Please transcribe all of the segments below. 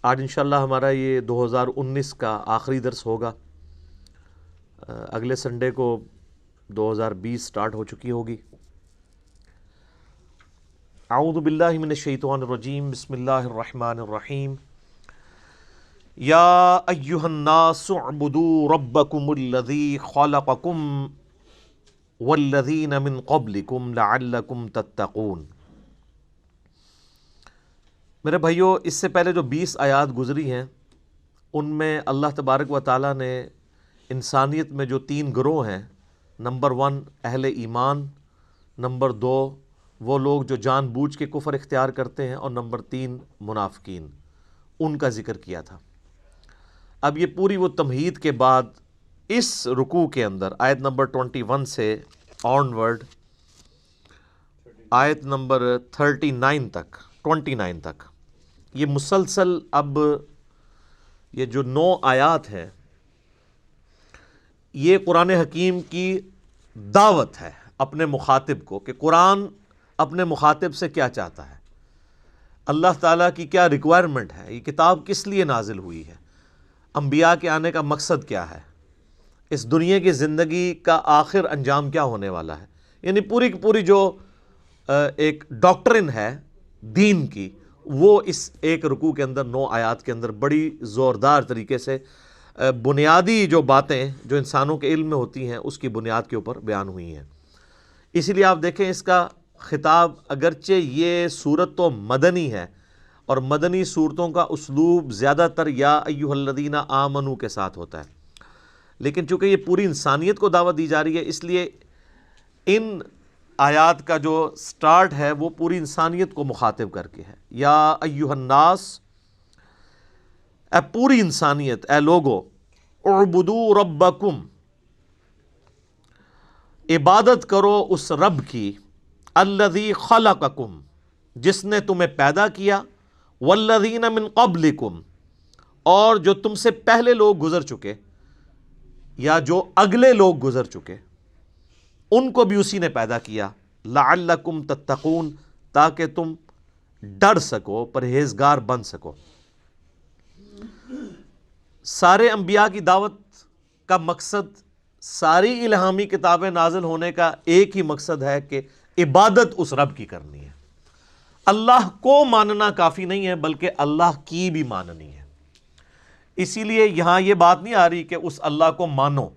آج انشاءاللہ ہمارا یہ 2019 کا آخری درس ہوگا. اگلے سنڈے کو 2020 سٹارٹ ہو چکی ہوگی. اعوذ باللہ من الشیطان الرجیم. بسم اللہ الرحمن الرحیم. یا ایہا الناس اعبدوا ربکم الذی خلقکم والذین من قبلکم لعلکم تتقون. میرے بھائیو، اس سے پہلے جو 20 آیات گزری ہیں ان میں اللہ تبارک و تعالیٰ نے انسانیت میں جو 3 گروہ ہیں، نمبر 1 اہل ایمان، نمبر 2 وہ لوگ جو جان بوجھ کے کفر اختیار کرتے ہیں، اور نمبر 3 منافقین، ان کا ذکر کیا تھا. اب یہ پوری وہ تمہید کے بعد اس رکوع کے اندر آیت نمبر 21 سے آن ورڈ آیت نمبر 29 تک یہ مسلسل، اب یہ جو 9 آیات ہیں یہ قرآن حکیم کی دعوت ہے اپنے مخاطب کو، کہ قرآن اپنے مخاطب سے کیا چاہتا ہے، اللہ تعالیٰ کی کیا ریکوائرمنٹ ہے، یہ کتاب کس لیے نازل ہوئی ہے، انبیاء کے آنے کا مقصد کیا ہے، اس دنیا کی زندگی کا آخر انجام کیا ہونے والا ہے. یعنی پوری کی پوری جو ایک ڈاکٹرن ہے دین کی، وہ اس ایک رکوع کے اندر 9 آیات کے اندر بڑی زوردار طریقے سے بنیادی جو باتیں جو انسانوں کے علم میں ہوتی ہیں اس کی بنیاد کے اوپر بیان ہوئی ہیں. اسی لیے آپ دیکھیں اس کا خطاب، اگرچہ یہ صورت تو مدنی ہے اور مدنی صورتوں کا اسلوب زیادہ تر یا ایھا الذین آمنوا کے ساتھ ہوتا ہے، لیکن چونکہ یہ پوری انسانیت کو دعوت دی جا رہی ہے، اس لیے ان آیات کا جو سٹارٹ ہے وہ پوری انسانیت کو مخاطب کر کے ہے. یا ایھا الناس، اے پوری انسانیت، اے لوگو، اعبدوا ربکم، عبادت کرو اس رب کی، الذی خلقکم، جس نے تمہیں پیدا کیا، والذین من قبلکم، اور جو تم سے پہلے لوگ گزر چکے یا جو اگلے لوگ گزر چکے ان کو بھی اسی نے پیدا کیا، لعلکم تتقون، تاکہ تم ڈر سکو، پرہیزگار بن سکو. سارے انبیاء کی دعوت کا مقصد، ساری الہامی کتابیں نازل ہونے کا ایک ہی مقصد ہے کہ عبادت اس رب کی کرنی ہے. اللہ کو ماننا کافی نہیں ہے بلکہ اللہ کی بھی ماننی ہے. اسی لیے یہاں یہ بات نہیں آ رہی کہ اس اللہ کو مانو،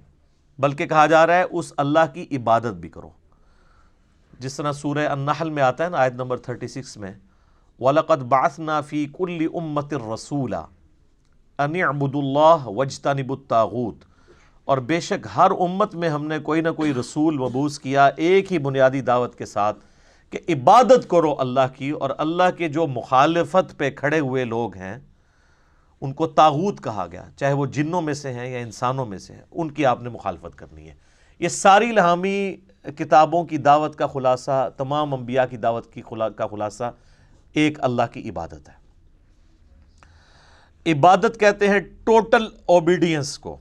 بلکہ کہا جا رہا ہے اس اللہ کی عبادت بھی کرو. جس طرح سورہ النحل میں آتا ہے نا، آیت نمبر 36 میں، وَلَقَدْ بَعَثْنَا فِي كُلِّ أُمَّةٍ رَسُولًا أَنِ اعْبُدُوا اللَّهَ وَاجْتَنِبُوا الطَّاغُوتَ، اور بے شک ہر امت میں ہم نے کوئی نہ کوئی رسول مبعوث کیا ایک ہی بنیادی دعوت کے ساتھ کہ عبادت کرو اللہ کی، اور اللہ کے جو مخالفت پہ کھڑے ہوئے لوگ ہیں ان کو طاغوت کہا گیا، چاہے وہ جنوں میں سے ہیں یا انسانوں میں سے ہیں، ان کی آپ نے مخالفت کرنی ہے. یہ ساری الہامی کتابوں کی دعوت کا خلاصہ، تمام انبیاء کی دعوت کا خلاصہ ایک اللہ کی عبادت ہے. عبادت کہتے ہیں ٹوٹل اوبیڈینس کو،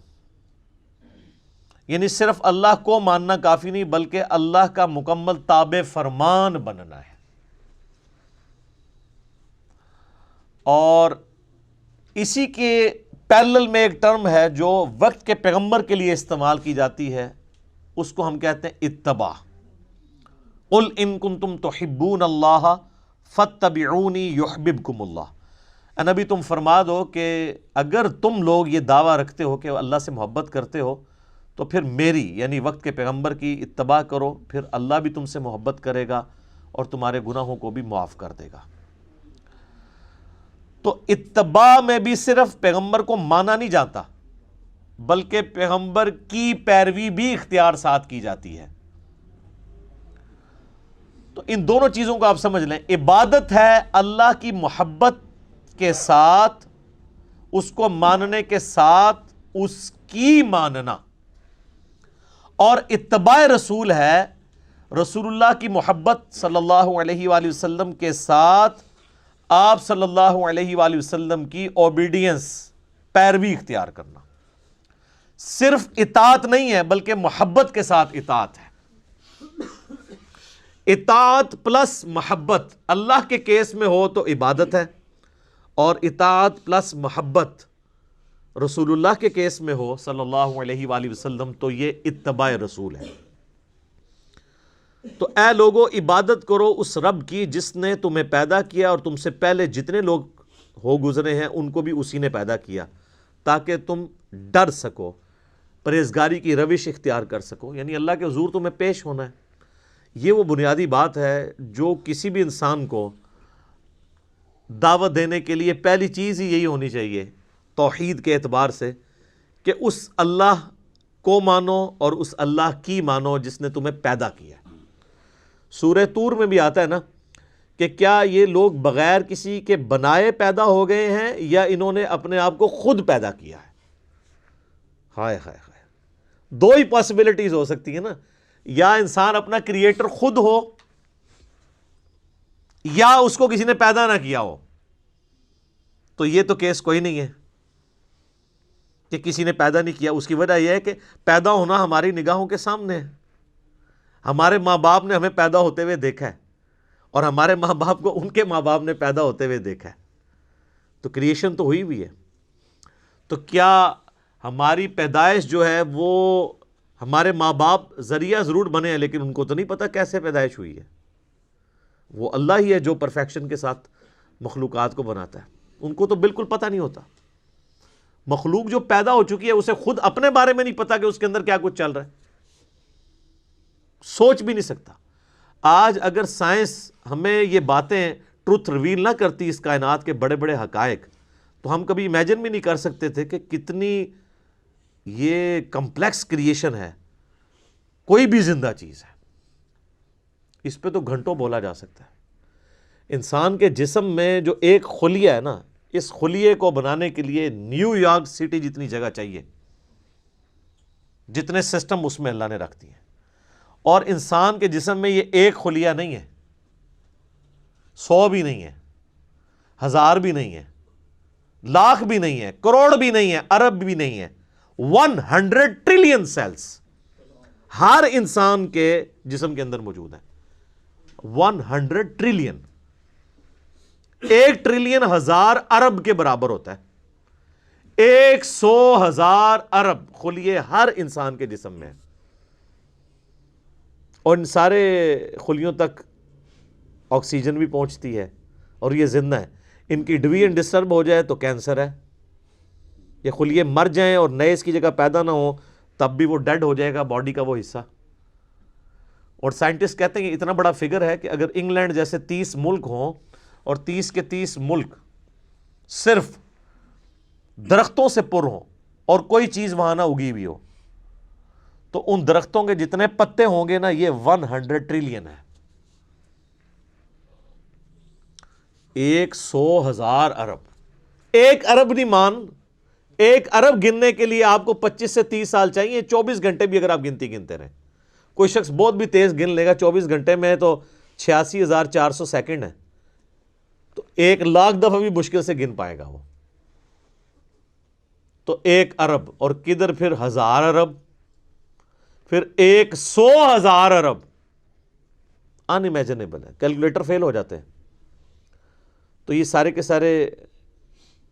یعنی صرف اللہ کو ماننا کافی نہیں بلکہ اللہ کا مکمل تابع فرمان بننا ہے. اور اسی کے پیرلل میں ایک ٹرم ہے جو وقت کے پیغمبر کے لیے استعمال کی جاتی ہے، اس کو ہم کہتے ہیں اتباع. قل ان کنتم تحبون اللہ فاتبعونی یحببکم اللہ. اے نبی تم فرما دو کہ اگر تم لوگ یہ دعویٰ رکھتے ہو کہ اللہ سے محبت کرتے ہو تو پھر میری، یعنی وقت کے پیغمبر کی اتباع کرو، پھر اللہ بھی تم سے محبت کرے گا اور تمہارے گناہوں کو بھی معاف کر دے گا. تو اتباع میں بھی صرف پیغمبر کو مانا نہیں جاتا بلکہ پیغمبر کی پیروی بھی اختیار ساتھ کی جاتی ہے. تو ان دونوں چیزوں کو آپ سمجھ لیں. عبادت ہے اللہ کی محبت کے ساتھ، اس کو ماننے کے ساتھ اس کی ماننا، اور اتباع رسول ہے رسول اللہ کی محبت صلی اللہ علیہ وآلہ وسلم کے ساتھ آپ صلی اللہ علیہ وآلہ وسلم کی اوبیڈینس، پیروی اختیار کرنا. صرف اطاعت نہیں ہے بلکہ محبت کے ساتھ اطاعت ہے. اطاعت پلس محبت اللہ کے کیس میں ہو تو عبادت ہے، اور اطاعت پلس محبت رسول اللہ کے کیس میں ہو صلی اللہ علیہ وآلہ وسلم تو یہ اتباع رسول ہے۔ تو اے لوگو عبادت کرو اس رب کی جس نے تمہیں پیدا کیا اور تم سے پہلے جتنے لوگ ہو گزرے ہیں ان کو بھی اسی نے پیدا کیا تاکہ تم ڈر سکو، پرہیزگاری کی روش اختیار کر سکو، یعنی اللہ کے حضور تمہیں پیش ہونا ہے۔ یہ وہ بنیادی بات ہے جو کسی بھی انسان کو دعوت دینے کے لیے پہلی چیز ہی یہی ہونی چاہیے توحید کے اعتبار سے، کہ اس اللہ کو مانو اور اس اللہ کی مانو جس نے تمہیں پیدا کیا۔ سورہ طور میں بھی آتا ہے نا کہ کیا یہ لوگ بغیر کسی کے بنائے پیدا ہو گئے ہیں یا انہوں نے اپنے آپ کو خود پیدا کیا ہے؟ ہائے ہائے ہائے، دو ہی پاسبلٹیز ہو سکتی ہیں نا، یا انسان اپنا کریٹر خود ہو یا اس کو کسی نے پیدا نہ کیا ہو۔ تو یہ تو کیس کوئی نہیں ہے کہ کسی نے پیدا نہیں کیا۔ اس کی وجہ یہ ہے کہ پیدا ہونا ہماری نگاہوں کے سامنے ہے، ہمارے ماں باپ نے ہمیں پیدا ہوتے ہوئے دیکھا ہے اور ہمارے ماں باپ کو ان کے ماں باپ نے پیدا ہوتے ہوئے دیکھا ہے، تو کریشن تو ہوئی بھی ہے۔ تو کیا ہماری پیدائش جو ہے وہ ہمارے ماں باپ ذریعہ ضرور بنے ہیں لیکن ان کو تو نہیں پتہ کیسے پیدائش ہوئی ہے؟ وہ اللہ ہی ہے جو پرفیکشن کے ساتھ مخلوقات کو بناتا ہے، ان کو تو بالکل پتہ نہیں ہوتا۔ مخلوق جو پیدا ہو چکی ہے اسے خود اپنے بارے میں نہیں پتا کہ اس کے اندر کیا کچھ چل رہا ہے، سوچ بھی نہیں سکتا۔ آج اگر سائنس ہمیں یہ باتیں ٹروتھ ریویل نہ کرتی اس کائنات کے بڑے بڑے حقائق، تو ہم کبھی امیجن بھی نہیں کر سکتے تھے کہ کتنی یہ کمپلیکس کریشن ہے، کوئی بھی زندہ چیز ہے۔ اس پہ تو گھنٹوں بولا جا سکتا ہے۔ انسان کے جسم میں جو ایک خلیہ ہے نا، اس خلیے کو بنانے کے لیے نیو یارک سٹی جتنی جگہ چاہیے، جتنے سسٹم اس میں اللہ نے رکھ دیے۔ اور انسان کے جسم میں یہ ایک خلیہ نہیں ہے، 100 بھی نہیں ہے، 1000 بھی نہیں ہے، لاکھ بھی نہیں ہے، کروڑ بھی نہیں ہے، ارب بھی نہیں ہے، 100 ٹریلین سیلز ہر انسان کے جسم کے اندر موجود ہیں۔ 100 ٹریلین، 1 ٹریلین 1000 ارب کے برابر ہوتا ہے۔ 100,000 ارب خلیے ہر انسان کے جسم میں، اور ان سارے خلیوں تک آکسیجن بھی پہنچتی ہے اور یہ زندہ ہے۔ ان کی ڈویژن ڈسٹرب ہو جائے تو کینسر ہے، یہ خلیے مر جائیں اور نئے اس کی جگہ پیدا نہ ہو تب بھی وہ ڈیڈ ہو جائے گا باڈی کا وہ حصہ۔ اور سائنٹسٹ کہتے ہیں کہ اتنا بڑا فگر ہے کہ اگر انگلینڈ جیسے 30 ملک ہوں اور 30 کے 30 ملک صرف درختوں سے پر ہوں اور کوئی چیز وہاں نہ اگی بھی ہو، تو ان درختوں کے جتنے پتے ہوں گے نا یہ 100 ٹریلین ہے۔ 100,000 ارب، 1 ارب نہیں مان، 1 ارب گننے کے لیے آپ کو 25 سے 30 سال چاہیے، 24 گھنٹے بھی اگر آپ گنتی گنتے رہیں۔ کوئی شخص بہت بھی تیز گن لے گا، 24 گھنٹے میں تو 86,400 سیکنڈ ہے، تو 1,00,000 دفعہ بھی مشکل سے گن پائے گا وہ۔ تو 1 ارب، اور کدھر پھر 1000 ارب، پھر 100,000 ارب، ان امیجنیبل ہے، کیلکولیٹر فیل ہو جاتے ہیں۔ تو یہ سارے کے سارے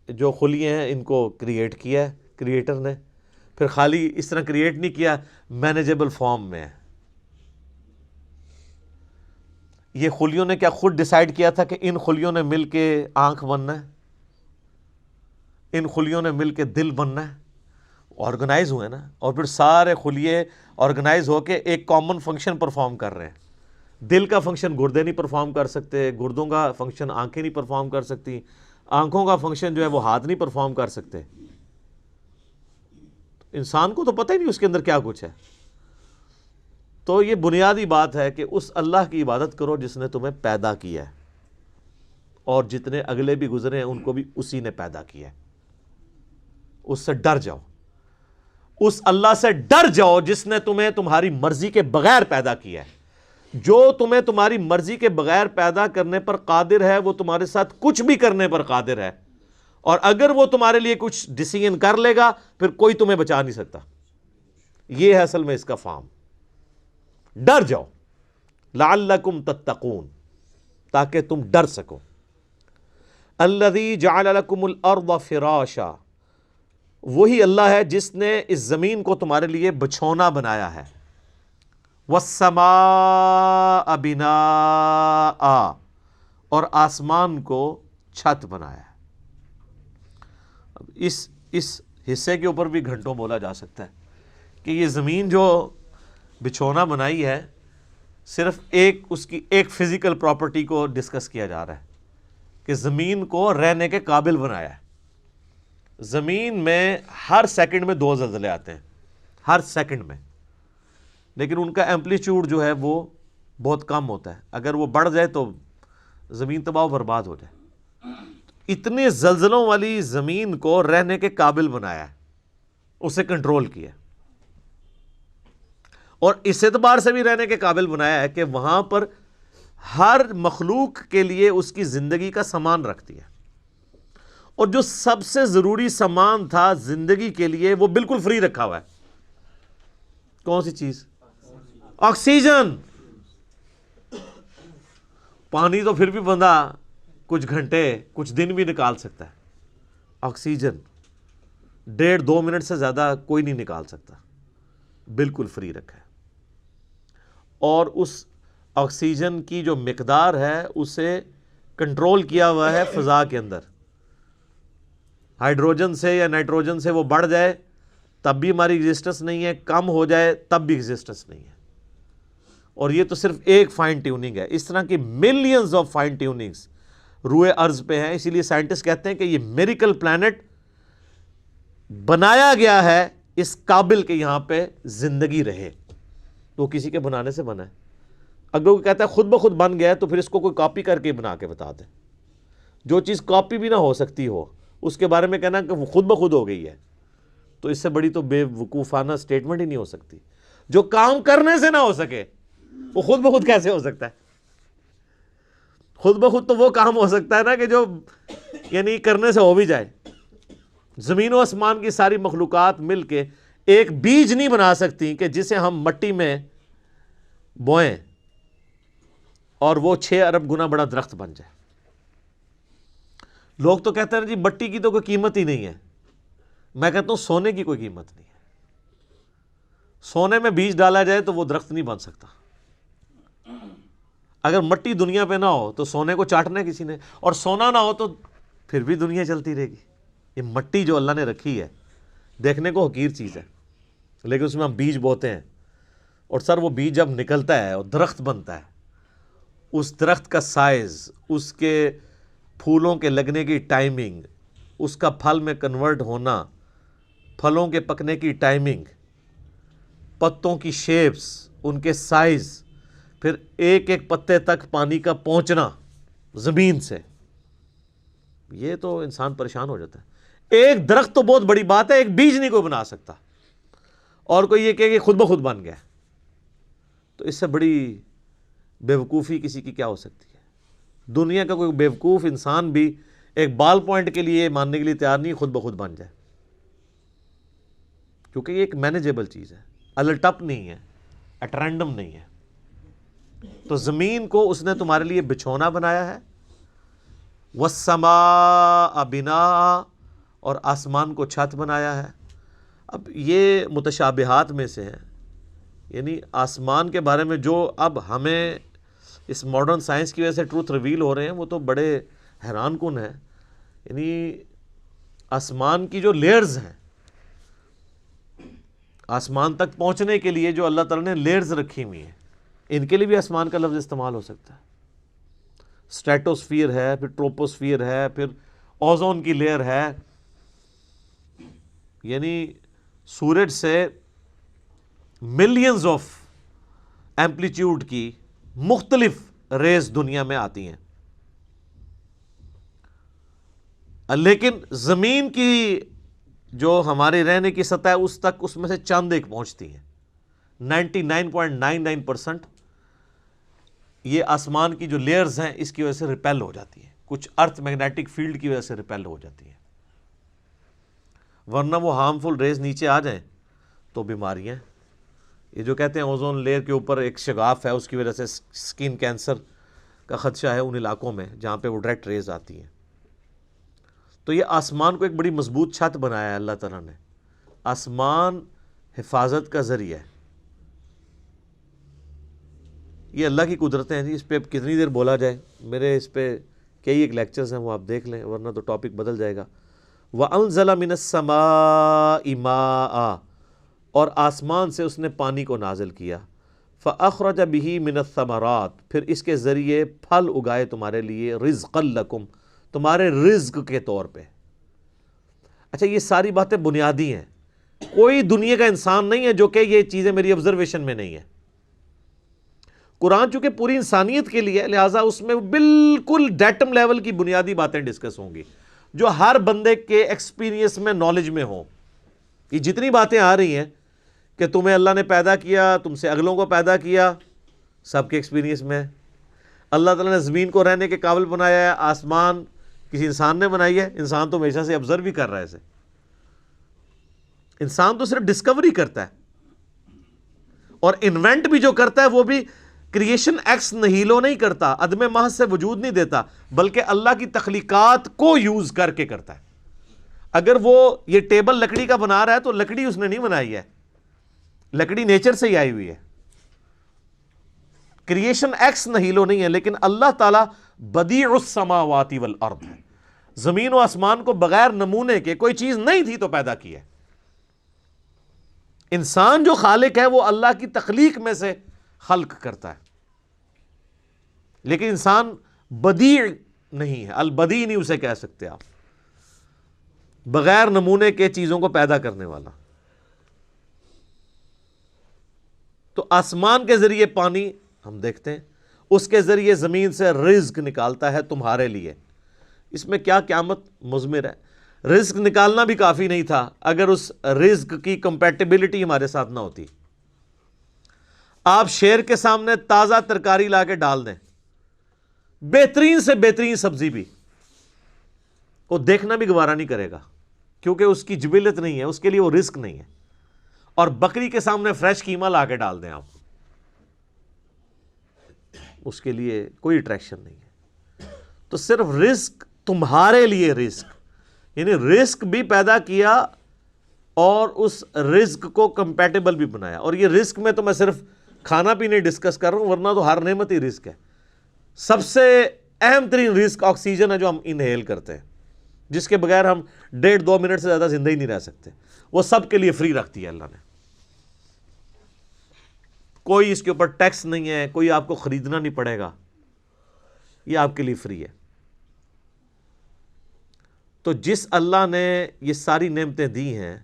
جو خلیے ہیں ان کو کریٹ کیا ہے کریٹر نے، پھر خالی اس طرح کریٹ نہیں کیا، مینیجیبل فارم میں ہے۔ یہ خلیوں نے کیا خود ڈیسائیڈ کیا تھا کہ ان خلیوں نے مل کے آنکھ بننا ہے، ان خلیوں نے مل کے دل بننا ہے؟ آرگنائز ہوئے نا، اور پھر سارے خلیے آرگنائز ہو کے ایک کامن فنکشن پرفارم کر رہے ہیں۔ دل کا فنکشن گردے نہیں پرفارم کر سکتے، گردوں کا فنکشن آنکھیں نہیں پرفارم کر سکتی، آنکھوں کا فنکشن جو ہے وہ ہاتھ نہیں پرفارم کر سکتے۔ انسان کو تو پتہ ہی نہیں اس کے اندر کیا کچھ ہے۔ تو یہ بنیادی بات ہے کہ اس اللہ کی عبادت کرو جس نے تمہیں پیدا کیا ہے، اور جتنے اگلے بھی گزرے ہیں ان کو بھی اسی نے پیدا کیا ہے۔ اس سے ڈر جاؤ، اس اللہ سے ڈر جاؤ جس نے تمہیں تمہاری مرضی کے بغیر پیدا کیا ہے۔ جو تمہیں تمہاری مرضی کے بغیر پیدا کرنے پر قادر ہے وہ تمہارے ساتھ کچھ بھی کرنے پر قادر ہے، اور اگر وہ تمہارے لیے کچھ ڈیسیژن کر لے گا پھر کوئی تمہیں بچا نہیں سکتا۔ یہ ہے اصل میں اس کا فارم۔ ڈر جاؤ، لعلکم تتقون، تاکہ تم ڈر سکو۔ الذی جعل لکم الارض فراشا، وہی اللہ ہے جس نے اس زمین کو تمہارے لیے بچھونا بنایا ہے، والسماء بناء، اور آسمان کو چھت بنایا ہے۔ اس حصے کے اوپر بھی گھنٹوں بولا جا سکتا ہے کہ یہ زمین جو بچھونا بنائی ہے، صرف اس کی ایک فزیکل پراپرٹی کو ڈسکس کیا جا رہا ہے کہ زمین کو رہنے کے قابل بنایا ہے۔ زمین میں ہر سیکنڈ میں 2 زلزلے آتے ہیں، ہر سیکنڈ میں، لیکن ان کا ایمپلیٹیوڈ جو ہے وہ بہت کم ہوتا ہے۔ اگر وہ بڑھ جائے تو زمین تباہ و برباد ہو جائے۔ اتنے زلزلوں والی زمین کو رہنے کے قابل بنایا ہے، اسے کنٹرول کیا، اور اس اعتبار سے بھی رہنے کے قابل بنایا ہے کہ وہاں پر ہر مخلوق کے لیے اس کی زندگی کا سامان رکھتی ہے، اور جو سب سے ضروری سامان تھا زندگی کے لیے وہ بالکل فری رکھا ہوا ہے۔ کون سی چیز؟ آکسیجن۔ پانی تو پھر بھی بندہ کچھ گھنٹے کچھ دن بھی نکال سکتا ہے، آکسیجن 1.5-2 منٹ سے زیادہ کوئی نہیں نکال سکتا، بالکل فری رکھا ہے۔ اور اس آکسیجن کی جو مقدار ہے اسے کنٹرول کیا ہوا ہے فضا کے اندر۔ ہائیڈروجن سے یا نائٹروجن سے وہ بڑھ جائے تب بھی ہماری ایگزسٹنس نہیں ہے، کم ہو جائے تب بھی ایگزسٹنس نہیں ہے۔ اور یہ تو صرف ایک فائن ٹیوننگ ہے، اس طرح کی ملینز آف فائن ٹیوننگز روئے ارض پہ ہیں۔ اسی لیے سائنٹسٹ کہتے ہیں کہ یہ میریکل پلانٹ بنایا گیا ہے اس قابل کہ یہاں پہ زندگی رہے، تو وہ کسی کے بنانے سے بنا ہے۔ اگر وہ کہتا ہے خود بخود بن گیا ہے تو پھر اس کو کوئی کاپی کر کے بنا کے بتا دے۔ جو چیز کاپی بھی نہ ہو سکتی ہو اس کے بارے میں کہنا کہ وہ خود بخود ہو گئی ہے، تو اس سے بڑی تو بے وقوفانہ سٹیٹمنٹ ہی نہیں ہو سکتی۔ جو کام کرنے سے نہ ہو سکے وہ خود بخود کیسے ہو سکتا ہے؟ خود بخود تو وہ کام ہو سکتا ہے نا کہ جو یعنی کرنے سے ہو بھی جائے۔ زمین و آسمان کی ساری مخلوقات مل کے ایک بیج نہیں بنا سکتی کہ جسے ہم مٹی میں بوئیں اور وہ 6 ارب گنا بڑا درخت بن جائے۔ لوگ تو کہتے ہیں جی مٹی کی تو کوئی قیمت ہی نہیں ہے۔ میں کہتا ہوں سونے کی کوئی قیمت نہیں ہے۔ سونے میں بیج ڈالا جائے تو وہ درخت نہیں بن سکتا۔ اگر مٹی دنیا پہ نہ ہو تو سونے کو چاٹنا ہے کسی نے، اور سونا نہ ہو تو پھر بھی دنیا چلتی رہے گی۔ یہ مٹی جو اللہ نے رکھی ہے دیکھنے کو حقیر چیز ہے، لیکن اس میں ہم بیج بوتے ہیں، اور سر وہ بیج جب نکلتا ہے اور درخت بنتا ہے، اس درخت کا سائز، اس کے پھولوں کے لگنے کی ٹائمنگ، اس کا پھل میں کنورٹ ہونا، پھلوں کے پکنے کی ٹائمنگ، پتوں کی شیپس، ان کے سائز، پھر ایک ایک پتے تک پانی کا پہنچنا زمین سے، یہ تو انسان پریشان ہو جاتا ہے۔ ایک درخت تو بہت بڑی بات ہے، ایک بیج نہیں کوئی بنا سکتا، اور کوئی یہ کہ خود بخود بن گیا، تو اس سے بڑی بے وقوفی کسی کی کیا ہو سکتی ہے؟ دنیا کا کوئی بے وقوف انسان بھی ایک بال پوائنٹ کے لیے ماننے کے لیے تیار نہیں خود بخود بن جائے، کیونکہ یہ ایک مینیجیبل چیز ہے، الٹپ نہیں ہے، ایٹ رینڈم نہیں ہے۔ تو زمین کو اس نے تمہارے لیے بچھونا بنایا ہے، والسماء بناء، اور آسمان کو چھت بنایا ہے۔ اب یہ متشابہات میں سے ہیں، یعنی آسمان کے بارے میں جو اب ہمیں اس ماڈرن سائنس کی وجہ سے ٹروتھ ریویل ہو رہے ہیں وہ تو بڑے حیران کن ہیں۔ یعنی آسمان کی جو لیئرز ہیں، آسمان تک پہنچنے کے لیے جو اللہ تعالیٰ نے لیئرز رکھی ہوئی ہیں، ان کے لیے بھی آسمان کا لفظ استعمال ہو سکتا ہے۔ اسٹریٹوسفیئر ہے، پھر ٹروپوسفیئر ہے، پھر اوزون کی لیئر ہے، یعنی سورج سے ملینز آف ایمپلیٹیوڈ کی مختلف ریز دنیا میں آتی ہیں، لیکن زمین کی جو ہمارے رہنے کی سطح ہے اس تک اس میں سے چند ایک پہنچتی ہیں۔ 99.99% یہ آسمان کی جو لیئرز ہیں اس کی وجہ سے ریپیل ہو جاتی ہیں، کچھ ارتھ میگنیٹک فیلڈ کی وجہ سے ریپیل ہو جاتی ہیں، ورنہ وہ ہارمفل ریز نیچے آ جائیں تو بیماریاں۔ یہ جو کہتے ہیں اوزون لیئر کے اوپر ایک شگاف ہے، اس کی وجہ سے سکن کینسر کا خدشہ ہے ان علاقوں میں جہاں پہ وہ ڈائریکٹ ریز آتی ہیں۔ تو یہ آسمان کو ایک بڑی مضبوط چھت بنایا ہے اللہ تعالیٰ نے. آسمان حفاظت کا ذریعہ ہے. یہ اللہ کی قدرتیں ہیں جی. اس پہ کتنی دیر بولا جائے. میرے اس پہ کئی ایک لیکچرز ہیں، وہ آپ دیکھ لیں، ورنہ تو ٹاپک بدل جائے گا. وَأَنزَلَ مِنَ السَّمَاءِ مَاءً، اور آسمان سے اس نے پانی کو نازل کیا. فَأَخْرَجَ بِهِ مِنَ الثَّمَرَاتِ، پھر اس کے ذریعے پھل اگائے تمہارے لیے، رِزْقًا لَكُمْ، تمہارے رزق کے طور پہ. اچھا یہ ساری باتیں بنیادی ہیں. کوئی دنیا کا انسان نہیں ہے جو کہ یہ چیزیں میری آبزرویشن میں نہیں ہیں. قرآن چونکہ پوری انسانیت کے لیے ہے، لہٰذا اس میں بالکل ڈیٹم لیول کی بنیادی باتیں ڈسکس ہوں گی جو ہر بندے کے ایکسپیرینس میں، نالج میں ہوں. یہ جتنی باتیں آ رہی ہیں کہ تمہیں اللہ نے پیدا کیا، تم سے اگلوں کو پیدا کیا، سب کے ایکسپیرینس میں. اللہ تعالیٰ نے زمین کو رہنے کے قابل بنایا ہے، آسمان کسی انسان نے بنائی ہے. انسان تو ہمیشہ سے آبزرو بھی کر رہا ہے اسے. انسان تو صرف ڈسکوری کرتا ہے، اور انوینٹ بھی جو کرتا ہے وہ بھی کریشن ایکس نہیلو نہیں کرتا، عدم محض سے وجود نہیں دیتا، بلکہ اللہ کی تخلیقات کو یوز کر کے کرتا ہے. اگر وہ یہ ٹیبل لکڑی کا بنا رہا ہے تو لکڑی اس نے نہیں بنائی ہے، لکڑی نیچر سے ہی آئی ہوئی ہے. کریشن ایکس نہیلو نہیں ہے، لیکن اللہ تعالیٰ بدیع السماوات والارض ہے. زمین و آسمان کو بغیر نمونے کے، کوئی چیز نہیں تھی تو پیدا کی ہے. انسان جو خالق ہے وہ اللہ کی تخلیق میں سے خلق کرتا ہے، لیکن انسان بدیع نہیں ہے. البدیع نہیں اسے کہہ سکتے آپ، بغیر نمونے کے چیزوں کو پیدا کرنے والا. تو آسمان کے ذریعے پانی ہم دیکھتے ہیں، اس کے ذریعے زمین سے رزق نکالتا ہے تمہارے لیے. اس میں کیا قیامت مضمر ہے. رزق نکالنا بھی کافی نہیں تھا اگر اس رزق کی کمپیٹیبلٹی ہمارے ساتھ نہ ہوتی. آپ شیر کے سامنے تازہ ترکاری لا کے ڈال دیں، بہترین سے بہترین سبزی بھی، وہ دیکھنا بھی گوارا نہیں کرے گا، کیونکہ اس کی جبلت نہیں ہے، اس کے لیے وہ رزق نہیں ہے. اور بکری کے سامنے فریش قیمہ لا کے ڈال دیں آپ، اس کے لیے کوئی اٹریکشن نہیں ہے. تو صرف رزق تمہارے لیے، رزق یعنی رزق بھی پیدا کیا اور اس رزق کو کمپیٹیبل بھی بنایا. اور یہ رزق میں تو میں صرف کھانا پینے ڈسکس کر رہا ہوں، ورنہ تو ہر نعمت ہی رزق ہے. سب سے اہم ترین رزق آکسیجن ہے جو ہم انہیل کرتے ہیں، جس کے بغیر ہم 1.5-2 منٹ سے زیادہ زندہ ہی نہیں رہ سکتے. وہ سب کے لیے فری رکھتی ہے اللہ نے. کوئی اس کے اوپر ٹیکس نہیں ہے، کوئی آپ کو خریدنا نہیں پڑے گا، یہ آپ کے لیے فری ہے. تو جس اللہ نے یہ ساری نعمتیں دی ہیں،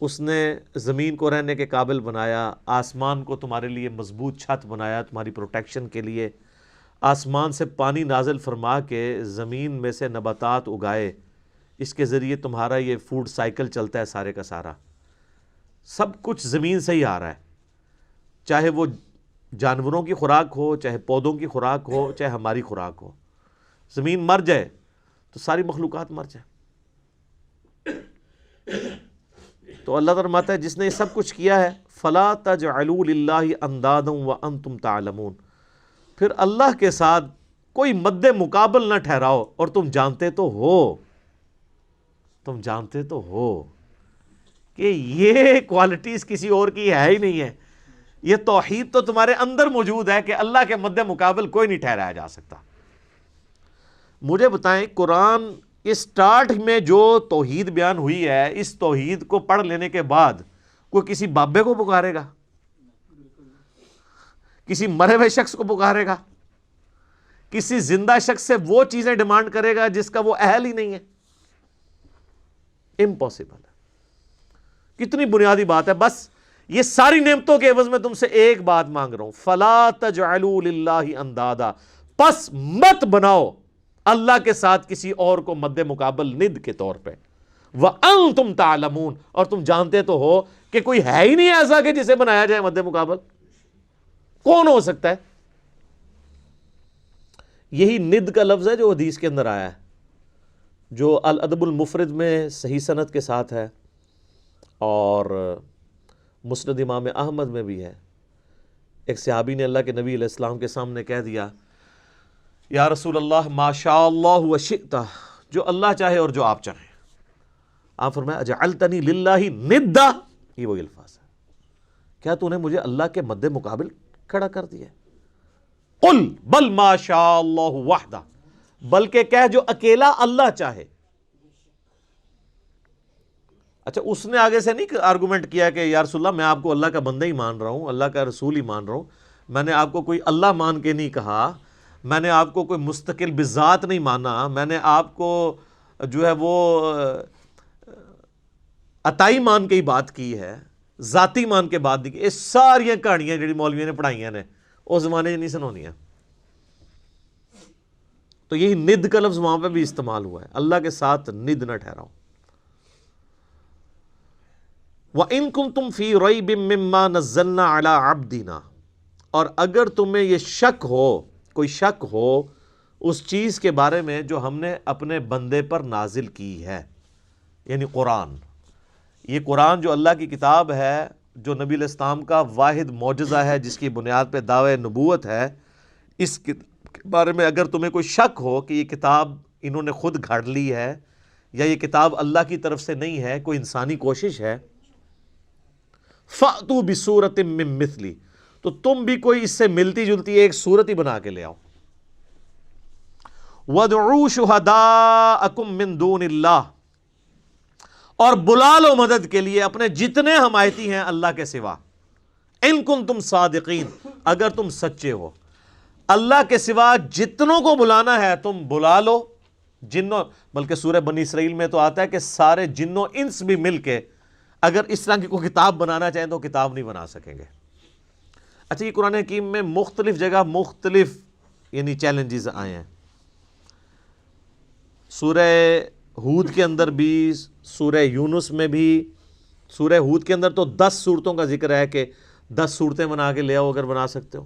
اس نے زمین کو رہنے کے قابل بنایا، آسمان کو تمہارے لیے مضبوط چھت بنایا تمہاری پروٹیکشن کے لیے، آسمان سے پانی نازل فرما کے زمین میں سے نباتات اگائے، اس کے ذریعے تمہارا یہ فوڈ سائیکل چلتا ہے سارے کا سارا. سب کچھ زمین سے ہی آ رہا ہے، چاہے وہ جانوروں کی خوراک ہو، چاہے پودوں کی خوراک ہو، چاہے ہماری خوراک ہو. زمین مر جائے تو ساری مخلوقات مر جائے. تو اللہ تعالیٰ فرماتا ہے جس نے یہ سب کچھ کیا ہے، فَلَا تَجْعَلُوا لِلَّهِ أَنْدَادًا وَأَنْتُمْ تَعْلَمُونَ، پھر اللہ کے ساتھ کوئی مد مقابل نہ ٹھہراؤ اور تم جانتے تو ہو، تم جانتے تو ہو کہ یہ کوالٹیز کسی اور کی ہے ہی نہیں ہے. یہ توحید تو تمہارے اندر موجود ہے کہ اللہ کے مد مقابل کوئی نہیں ٹھہرایا جا سکتا. مجھے بتائیں، قرآن اسٹارٹ میں جو توحید بیان ہوئی ہے، اس توحید کو پڑھ لینے کے بعد کوئی کسی بابے کو پکارے گا؟ کسی مرے ہوئے شخص کو پکارے گا؟ کسی زندہ شخص سے وہ چیزیں ڈیمانڈ کرے گا جس کا وہ اہل ہی نہیں ہے؟ امپاسبل ہے. کتنی بنیادی بات ہے. بس یہ ساری نعمتوں کے عوض میں تم سے ایک بات مانگ رہا ہوں، فَلَا تَجْعَلُوا لِلَّهِ أَنْدَادًا، پس مت بناؤ اللہ کے ساتھ کسی اور کو مد مقابل ند کے طور پہ. وَأَنْتُمْ تَعْلَمُونَ، اور تم جانتے تو ہو کہ کوئی ہے ہی نہیں ایسا کہ جسے بنایا جائے مد مقابل. کون ہو سکتا ہے؟ یہی ند کا لفظ ہے جو حدیث کے اندر آیا ہے، جو الادب المفرد میں صحیح سند کے ساتھ ہے، اور مسند امام احمد میں بھی ہے. ایک صحابی نے اللہ کے نبی علیہ السلام کے سامنے کہہ دیا، یا رسول اللہ ما شاء اللہ و شئت، جو اللہ چاہے اور جو آپ چاہیں. آپ فرمایا اجعلتنی للہ ندا، یہ وہی الفاظ ہے، کیا تو نے مجھے اللہ کے مد مقابل کھڑا کر دیا ہے؟ قل بل ما شاء اللہ وحدہ، بلکہ کہہ جو اکیلا اللہ چاہے. اچھا اس نے آگے سے نہیں آرگومنٹ کیا کہ یا رسول اللہ میں آپ کو اللہ کا بندہ ہی مان رہا ہوں، اللہ کا رسول ہی مان رہا ہوں، میں نے آپ کو کوئی اللہ مان کے نہیں کہا، میں نے آپ کو کوئی مستقل بذات نہیں مانا، میں نے آپ کو جو ہے وہ عطائی مان کے ہی بات کی ہے، ذاتی مان کے بات نہیں کی. یہ ساری کہانیاں جڑی مولویوں نے پڑھائیاں نے اس زمانے نہیں سنونیاں. تو یہی ند کا لفظ وہاں پہ بھی استعمال ہوا ہے، اللہ کے ساتھ ند نہ ٹھہراؤ. وَإِن كُنتُمْ فِي رَيْبٍ مِّمَّا نَزَّلْنَا عَلَىٰ عَبْدِنَا، اور اگر تمہیں یہ شک ہو، کوئی شک ہو اس چیز کے بارے میں جو ہم نے اپنے بندے پر نازل کی ہے، یعنی قرآن. یہ قرآن جو اللہ کی کتاب ہے، جو نبی علیہ السلام کا واحد معجزہ ہے، جس کی بنیاد پہ دعوی نبوت ہے، اس کے بارے میں اگر تمہیں کوئی شک ہو کہ یہ کتاب انہوں نے خود گھڑ لی ہے یا یہ کتاب اللہ کی طرف سے نہیں ہے، کوئی انسانی کوشش ہے، فَأْتُوا بِسُورَةٍ مِّن مِّثْلِهِ، تو تم بھی کوئی اس سے ملتی جلتی ایک صورت ہی بنا کے لے آؤ. وَادْعُوا شُهَدَاءَكُم مِّن دُونِ اللَّهِ، اور بلا لو مدد کے لیے اپنے جتنے حمایتی ہیں اللہ کے سوا. ان کنتم صادقین، اگر تم سچے ہو. اللہ کے سوا جتنوں کو بلانا ہے تم بلا لو. جنوں، بلکہ سورہ بنی اسرائیل میں تو آتا ہے کہ سارے جنوں انس بھی مل کے اگر اس طرح کی کوئی کتاب بنانا چاہیں تو کتاب نہیں بنا سکیں گے. اچھا یہ قرآن حکیم میں مختلف جگہ مختلف یعنی چیلنجز آئے ہیں. سورہ ہود کے اندر بھی، سورہ یونس میں بھی. سورہ ہود کے اندر تو 10 صورتوں کا ذکر ہے کہ 10 صورتیں بنا کے لے آؤ اگر بنا سکتے ہو.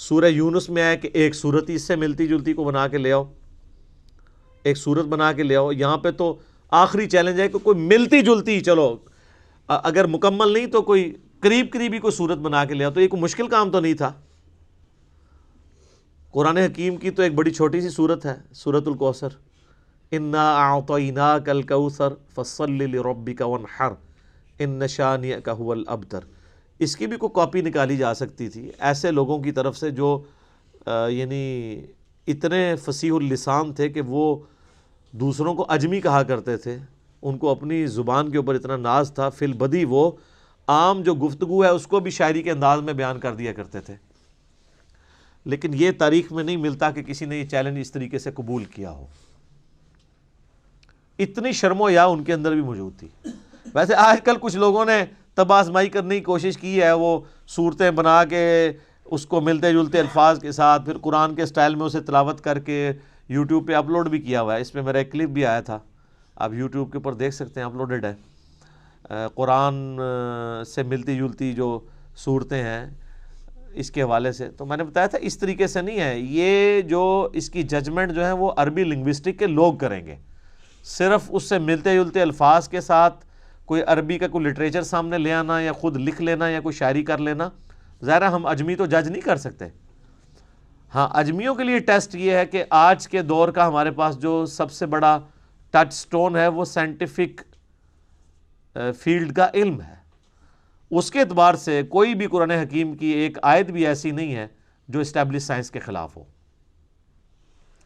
سورہ یونس میں ہے کہ ایک صورت ہی اس سے ملتی جلتی کو بنا کے لے آؤ، ایک صورت بنا کے لے آؤ. یہاں پہ تو آخری چیلنج ہے کہ کوئی ملتی جلتی، چلو اگر مکمل نہیں تو کوئی قریب قریبی کوئی صورت بنا کے لے آؤ. تو یہ کوئی مشکل کام تو نہیں تھا. قرآن حکیم کی تو ایک بڑی چھوٹی سی صورت ہے، سورۃ الکوثر. انا اعطیناک الکوثر فصل لربک وانحر ان شانئک ھو الابتر. اس کی بھی کوئی کاپی نکالی جا سکتی تھی ایسے لوگوں کی طرف سے جو یعنی اتنے فصیح اللسان تھے کہ وہ دوسروں کو اجمی کہا کرتے تھے، ان کو اپنی زبان کے اوپر اتنا ناز تھا، فی البدی وہ عام جو گفتگو ہے اس کو بھی شاعری کے انداز میں بیان کر دیا کرتے تھے. لیکن یہ تاریخ میں نہیں ملتا کہ کسی نے یہ چیلنج اس طریقے سے قبول کیا ہو. اتنی شرم و حیا ان کے اندر بھی موجود تھی. ویسے آج کل کچھ لوگوں نے تب آزمائی کرنے کی کوشش کی ہے، وہ صورتیں بنا کے اس کو ملتے جلتے الفاظ کے ساتھ پھر قرآن کے سٹائل میں اسے تلاوت کر کے یوٹیوب پہ اپلوڈ بھی کیا ہوا ہے. اس پہ میرا ایک کلپ بھی آیا تھا، آپ یوٹیوب کے اوپر دیکھ سکتے ہیں، اپلوڈڈ ہے. قرآن سے ملتی جلتی جو صورتیں ہیں اس کے حوالے سے. تو میں نے بتایا تھا اس طریقے سے نہیں ہے یہ، جو اس کی ججمنٹ جو ہے وہ عربی لنگوسٹک کے لوگ کریں گے. صرف اس سے ملتے جلتے الفاظ کے ساتھ کوئی عربی کا کوئی لٹریچر سامنے لے آنا یا خود لکھ لینا یا کوئی شاعری کر لینا، ظاہر ہم اجمی تو جج نہیں کر سکتے. ہاں اجمیوں کے لیے ٹیسٹ یہ ہے کہ آج کے دور کا ہمارے پاس جو سب سے بڑا ٹچ سٹون ہے وہ سائنٹیفک فیلڈ کا علم ہے. اس کے اعتبار سے کوئی بھی قرآن حکیم کی ایک آیت بھی ایسی نہیں ہے جو اسٹیبلش سائنس کے خلاف ہو.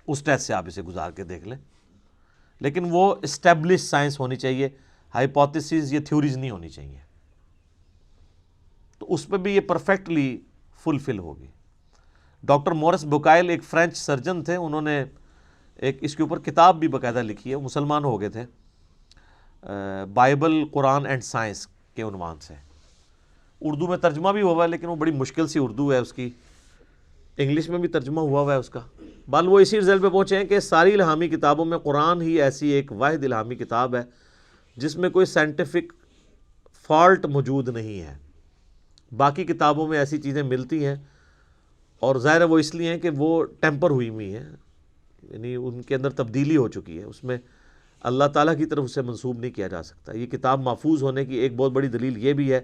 اس ٹیسٹ سے آپ اسے گزار کے دیکھ لیں. لیکن وہ اسٹیبلش سائنس ہونی چاہیے، ہائپوتھیسز یا تھیوریز نہیں ہونی چاہیے. تو اس پہ بھی یہ پرفیکٹلی فلفل ہوگی. ڈاکٹر مورس بوکائل ایک فرینچ سرجن تھے، انہوں نے ایک اس کے اوپر کتاب بھی باقاعدہ لکھی ہے، مسلمان ہو گئے تھے، بائبل قرآن اینڈ سائنس کے عنوان سے. اردو میں ترجمہ بھی ہوا ہے لیکن وہ بڑی مشکل سی اردو ہے اس کی. انگلش میں بھی ترجمہ ہوا ہے اس کا. بل وہ اسی رزلٹ پہ پہنچے ہیں کہ ساری الہامی کتابوں میں قرآن ہی ایسی ایک واحد الہامی کتاب ہے جس میں کوئی سائنٹیفک فالٹ موجود نہیں ہے. باقی کتابوں میں ایسی چیزیں ملتی ہیں اور ظاہر ہے وہ اس لیے ہیں کہ وہ ٹیمپر ہوئی ہوئی ہیں، یعنی ان کے اندر تبدیلی ہو چکی ہے. اس میں اللہ تعالیٰ کی طرف اسے منسوب نہیں کیا جا سکتا. یہ کتاب محفوظ ہونے کی ایک بہت بڑی دلیل یہ بھی ہے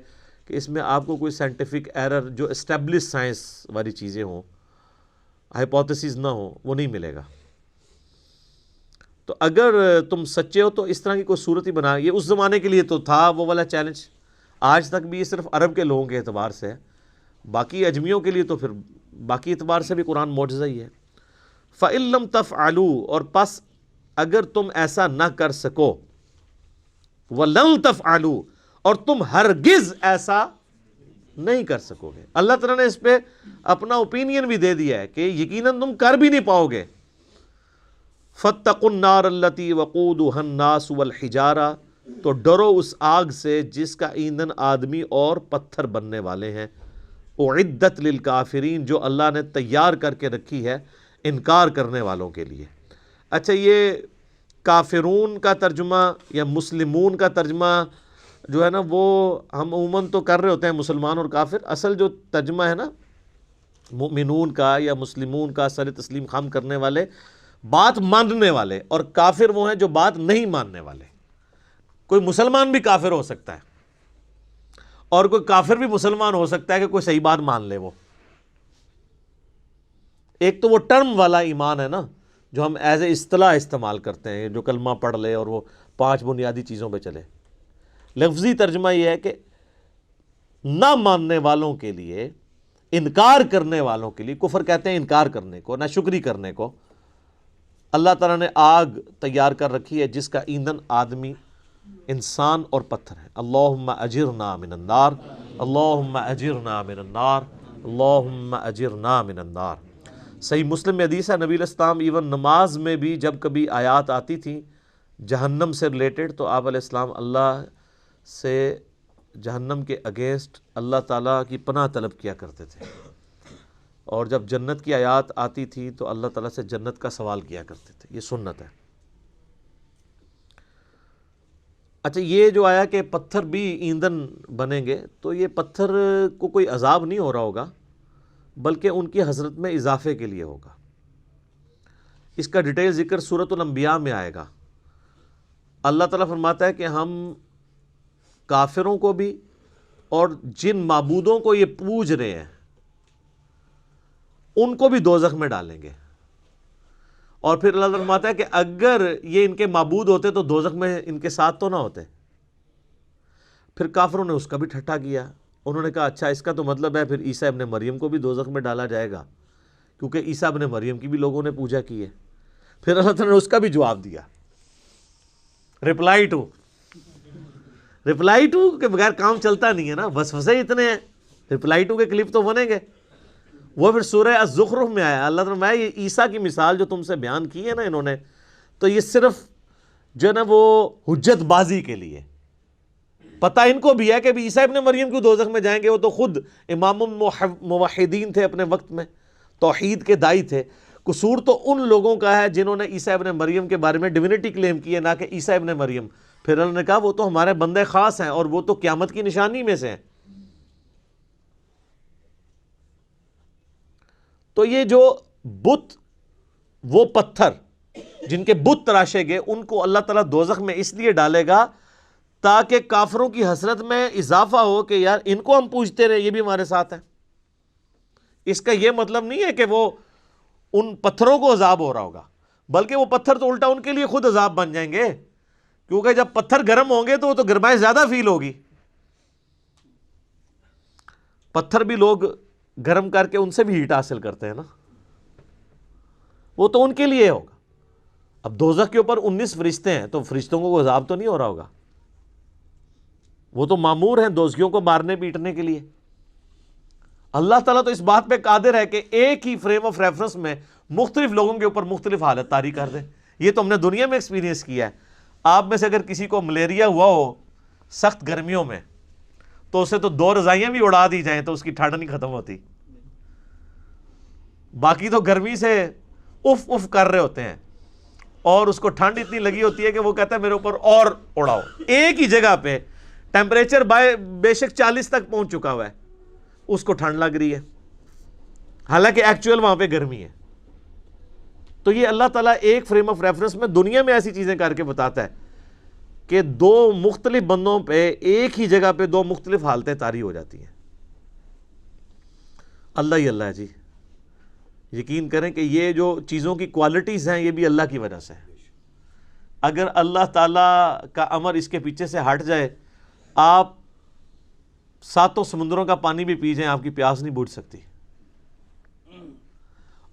کہ اس میں آپ کو کوئی سائنٹیفک ایرر جو اسٹیبلش سائنس والی چیزیں ہوں، ہائپوتھیسز نہ ہوں، وہ نہیں ملے گا. تو اگر تم سچے ہو تو اس طرح کی کوئی صورت ہی بنا. یہ اس زمانے کے لیے تو تھا وہ والا چیلنج, آج تک بھی یہ صرف عرب کے لوگوں کے اعتبار سے ہے, باقی اجمیوں کے لیے تو پھر باقی اعتبار سے بھی قرآن معجزہ ہی ہے. فَإِن لَمْ تَفْعَلُوا, اور پس اگر تم ایسا نہ کر سکو, وَلَن تَفْعَلُوا, اور تم ہرگز ایسا نہیں کر سکو گے. اللہ تعالیٰ نے اس پہ اپنا اوپینین بھی دے دیا ہے کہ یقیناً تم کر بھی نہیں پاؤ گے. فَاتَّقُوا النَّارَ الَّتِي وَقُودُهَا النَّاسُ وَالْحِجَارَةُ, تو ڈرو اس آگ سے جس کا ایندھن آدمی اور پتھر بننے والے ہیں. اعدت للکافرین, جو اللہ نے تیار کر کے رکھی ہے انکار کرنے والوں کے لیے. اچھا, یہ کافرون کا ترجمہ یا مسلمون کا ترجمہ جو ہے نا, وہ ہم عموماً تو کر رہے ہوتے ہیں مسلمان اور کافر. اصل جو ترجمہ ہے نا مؤمنون کا یا مسلمون کا, سر تسلیم خم کرنے والے, بات ماننے والے, اور کافر وہ ہیں جو بات نہیں ماننے والے. کوئی مسلمان بھی کافر ہو سکتا ہے, اور کوئی کافر بھی مسلمان ہو سکتا ہے کہ کوئی صحیح بات مان لے. وہ ایک تو وہ ٹرم والا ایمان ہے نا جو ہم ایز اے اصطلاح استعمال کرتے ہیں, جو کلمہ پڑھ لے اور وہ 5 بنیادی چیزوں پہ چلے. لفظی ترجمہ یہ ہے کہ نہ ماننے والوں کے لیے, انکار کرنے والوں کے لیے, کفر کہتے ہیں انکار کرنے کو, نہ شکری کرنے کو, اللہ تعالیٰ نے آگ تیار کر رکھی ہے جس کا ایندھن آدمی, انسان اور پتھر ہے. اللہم اجرنا من النار, اللہم اجرنا من النار, اللہم اجرنا من النار. صحیح مسلم میں حدیث ہے, نبی علیہ السلام ایون نماز میں بھی جب کبھی آیات آتی تھیں جہنم سے ریلیٹڈ, تو آپ علیہ السلام اللہ سے جہنم کے اگینسٹ اللہ تعالیٰ کی پناہ طلب کیا کرتے تھے, اور جب جنت کی آیات آتی تھی تو اللہ تعالیٰ سے جنت کا سوال کیا کرتے تھے. یہ سنت ہے. اچھا, یہ جو آیا کہ پتھر بھی ایندھن بنیں گے, تو یہ پتھر کو کوئی عذاب نہیں ہو رہا ہوگا, بلکہ ان کی حضرت میں اضافے کے لیے ہوگا. اس کا ڈیٹیل ذکر سورۃ الانبیاء میں آئے گا. اللہ تعالیٰ فرماتا ہے کہ ہم کافروں کو بھی اور جن معبودوں کو یہ پوج رہے ہیں ان کو بھی دوزخ میں ڈالیں گے. اور پھر اللہ تعالیٰ فرماتا ہے کہ اگر یہ ان کے معبود ہوتے تو دوزخ میں ان کے ساتھ تو نہ ہوتے. پھر کافروں نے اس کا بھی ٹھٹھا کیا. انہوں نے کہا اچھا, اس کا تو مطلب ہے پھر عیسیٰ ابن مریم کو بھی دوزخ میں ڈالا جائے گا, کیونکہ عیسیٰ ابن مریم کی بھی لوگوں نے پوجا کی ہے. پھر اللہ تعالیٰ نے اس کا بھی جواب دیا, ریپلائی ٹو کے بغیر کام چلتا نہیں ہے نا, وسوسے اتنے ہیں. ریپلائی ٹو کے کلپ تو بنیں گے. وہ پھر سورہ الزخرف میں آیا, اللہ تعالیٰ میں یہ عیسیٰ کی مثال جو تم سے بیان کی ہے نا انہوں نے, تو یہ صرف جو ہے نا وہ حجت بازی کے لیے. پتہ ان کو بھی ہے کہ عیسیٰ ابن مریم کیوں دوزخ میں جائیں گے, وہ تو خود امام موحدین تھے اپنے وقت میں, توحید کے دائی تھے. قصور تو ان لوگوں کا ہے جنہوں نے عیسیٰ ابن مریم کے بارے میں ڈیوینٹی کلیم کی ہے, نہ کہ عیسیٰ ابن مریم. پھر انہوں نے کہا وہ تو ہمارے بندے خاص ہیں اور وہ تو قیامت کی نشانی میں سے ہیں. تو یہ جو بت, وہ پتھر جن کے بت تراشے گئے, ان کو اللہ تعالیٰ دوزخ میں اس لیے ڈالے گا تاکہ کافروں کی حسرت میں اضافہ ہو کہ یار ان کو ہم پوجتے رہے, یہ بھی ہمارے ساتھ ہیں. اس کا یہ مطلب نہیں ہے کہ وہ ان پتھروں کو عذاب ہو رہا ہوگا, بلکہ وہ پتھر تو الٹا ان کے لیے خود عذاب بن جائیں گے, کیونکہ جب پتھر گرم ہوں گے تو وہ تو گرمائی زیادہ فیل ہوگی. پتھر بھی لوگ گرم کر کے ان سے بھی ہیٹ حاصل کرتے ہیں نا, وہ تو ان کے لیے ہوگا. اب دوزخ کے اوپر 19 فرشتے ہیں, تو فرشتوں کو عذاب تو نہیں ہو رہا ہوگا, وہ تو مامور ہیں دوزخیوں کو مارنے پیٹنے کے لیے. اللہ تعالیٰ تو اس بات پہ قادر ہے کہ ایک ہی فریم آف ریفرنس میں مختلف لوگوں کے اوپر مختلف حالت طاری کر دے. یہ تو ہم نے دنیا میں ایکسپیرینس کیا ہے. آپ میں سے اگر کسی کو ملیریا ہوا ہو سخت گرمیوں میں, تو اسے تو 2 رضائیاں بھی اڑا دی جائیں تو اس کی ٹھنڈ نہیں ختم ہوتی. باقی تو گرمی سے اف اف کر رہے ہوتے ہیں, اور اس کو ٹھنڈ اتنی لگی ہوتی ہے کہ وہ کہتا ہے میرے اوپر اور اڑاؤ. ایک ہی جگہ پہ ٹیمپریچر بے شک 40 تک پہنچ چکا ہوا ہے, اس کو ٹھنڈ لگ رہی ہے, حالانکہ ایکچوئل وہاں پہ گرمی ہے. تو یہ اللہ تعالیٰ ایک فریم آف ریفرنس میں دنیا میں ایسی چیزیں کر کے بتاتا ہے کہ 2 مختلف بندوں پہ ایک ہی جگہ پہ 2 مختلف حالتیں طاری ہو جاتی ہیں. اللہ ہی اللہ ہے جی. یقین کریں کہ یہ جو چیزوں کی کوالٹیز ہیں یہ بھی اللہ کی وجہ سے ہے. اگر اللہ تعالیٰ کا امر اس کے پیچھے سے ہٹ جائے، آپ 7 سمندروں کا پانی بھی پی جائیں، آپ کی پیاس نہیں بجھ سکتی۔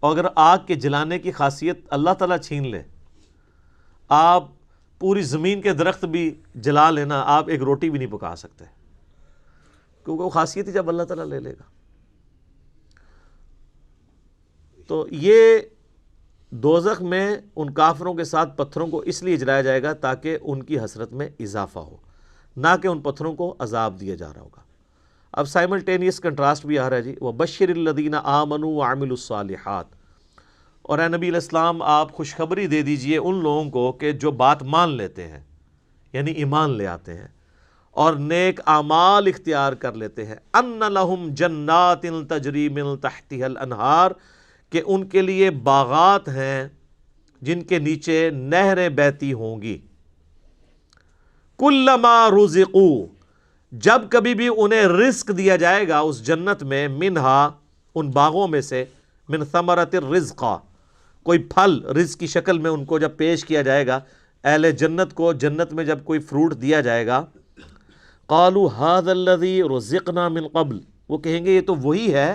اور اگر آگ کے جلانے کی خاصیت اللہ تعالیٰ چھین لے، آپ پوری زمین کے درخت بھی جلا لینا، آپ ایک روٹی بھی نہیں پکا سکتے، کیونکہ وہ خاصیت ہی جب اللہ تعالیٰ لے لے گا۔ تو یہ دوزخ میں ان کافروں کے ساتھ پتھروں کو اس لیے جلایا جائے گا تاکہ ان کی حسرت میں اضافہ ہو، نہ کہ ان پتھروں کو عذاب دیا جا رہا ہوگا۔ اب سائملٹینیس کنٹراسٹ بھی آ رہا ہے جی، وَبَشِّرِ الَّذِينَ آمَنُوا وَعَمِلُوا الصَّالِحَاتِ، اور اے نبی علیہ السلام آپ خوشخبری دے دیجئے ان لوگوں کو کہ جو بات مان لیتے ہیں، یعنی ایمان لے آتے ہیں اور نیک اعمال اختیار کر لیتے ہیں، أَنَّ لَهُمْ جَنَّاتٍ تَجْرِي مِن تَحْتِهَا الْأَنْهَارُ، کہ ان کے لیے باغات ہیں جن کے نیچے نہریں بہتی ہوں گی، کلما رزقوا، جب کبھی بھی انہیں رزق دیا جائے گا اس جنت میں، منہا ان باغوں میں سے، من ثمرۃ الرزق، کوئی پھل رزق کی شکل میں ان کو جب پیش کیا جائے گا، اہل جنت کو جنت میں جب کوئی فروٹ دیا جائے گا، قالوا هذا الذي رزقنا من قبل، وہ کہیں گے یہ تو وہی ہے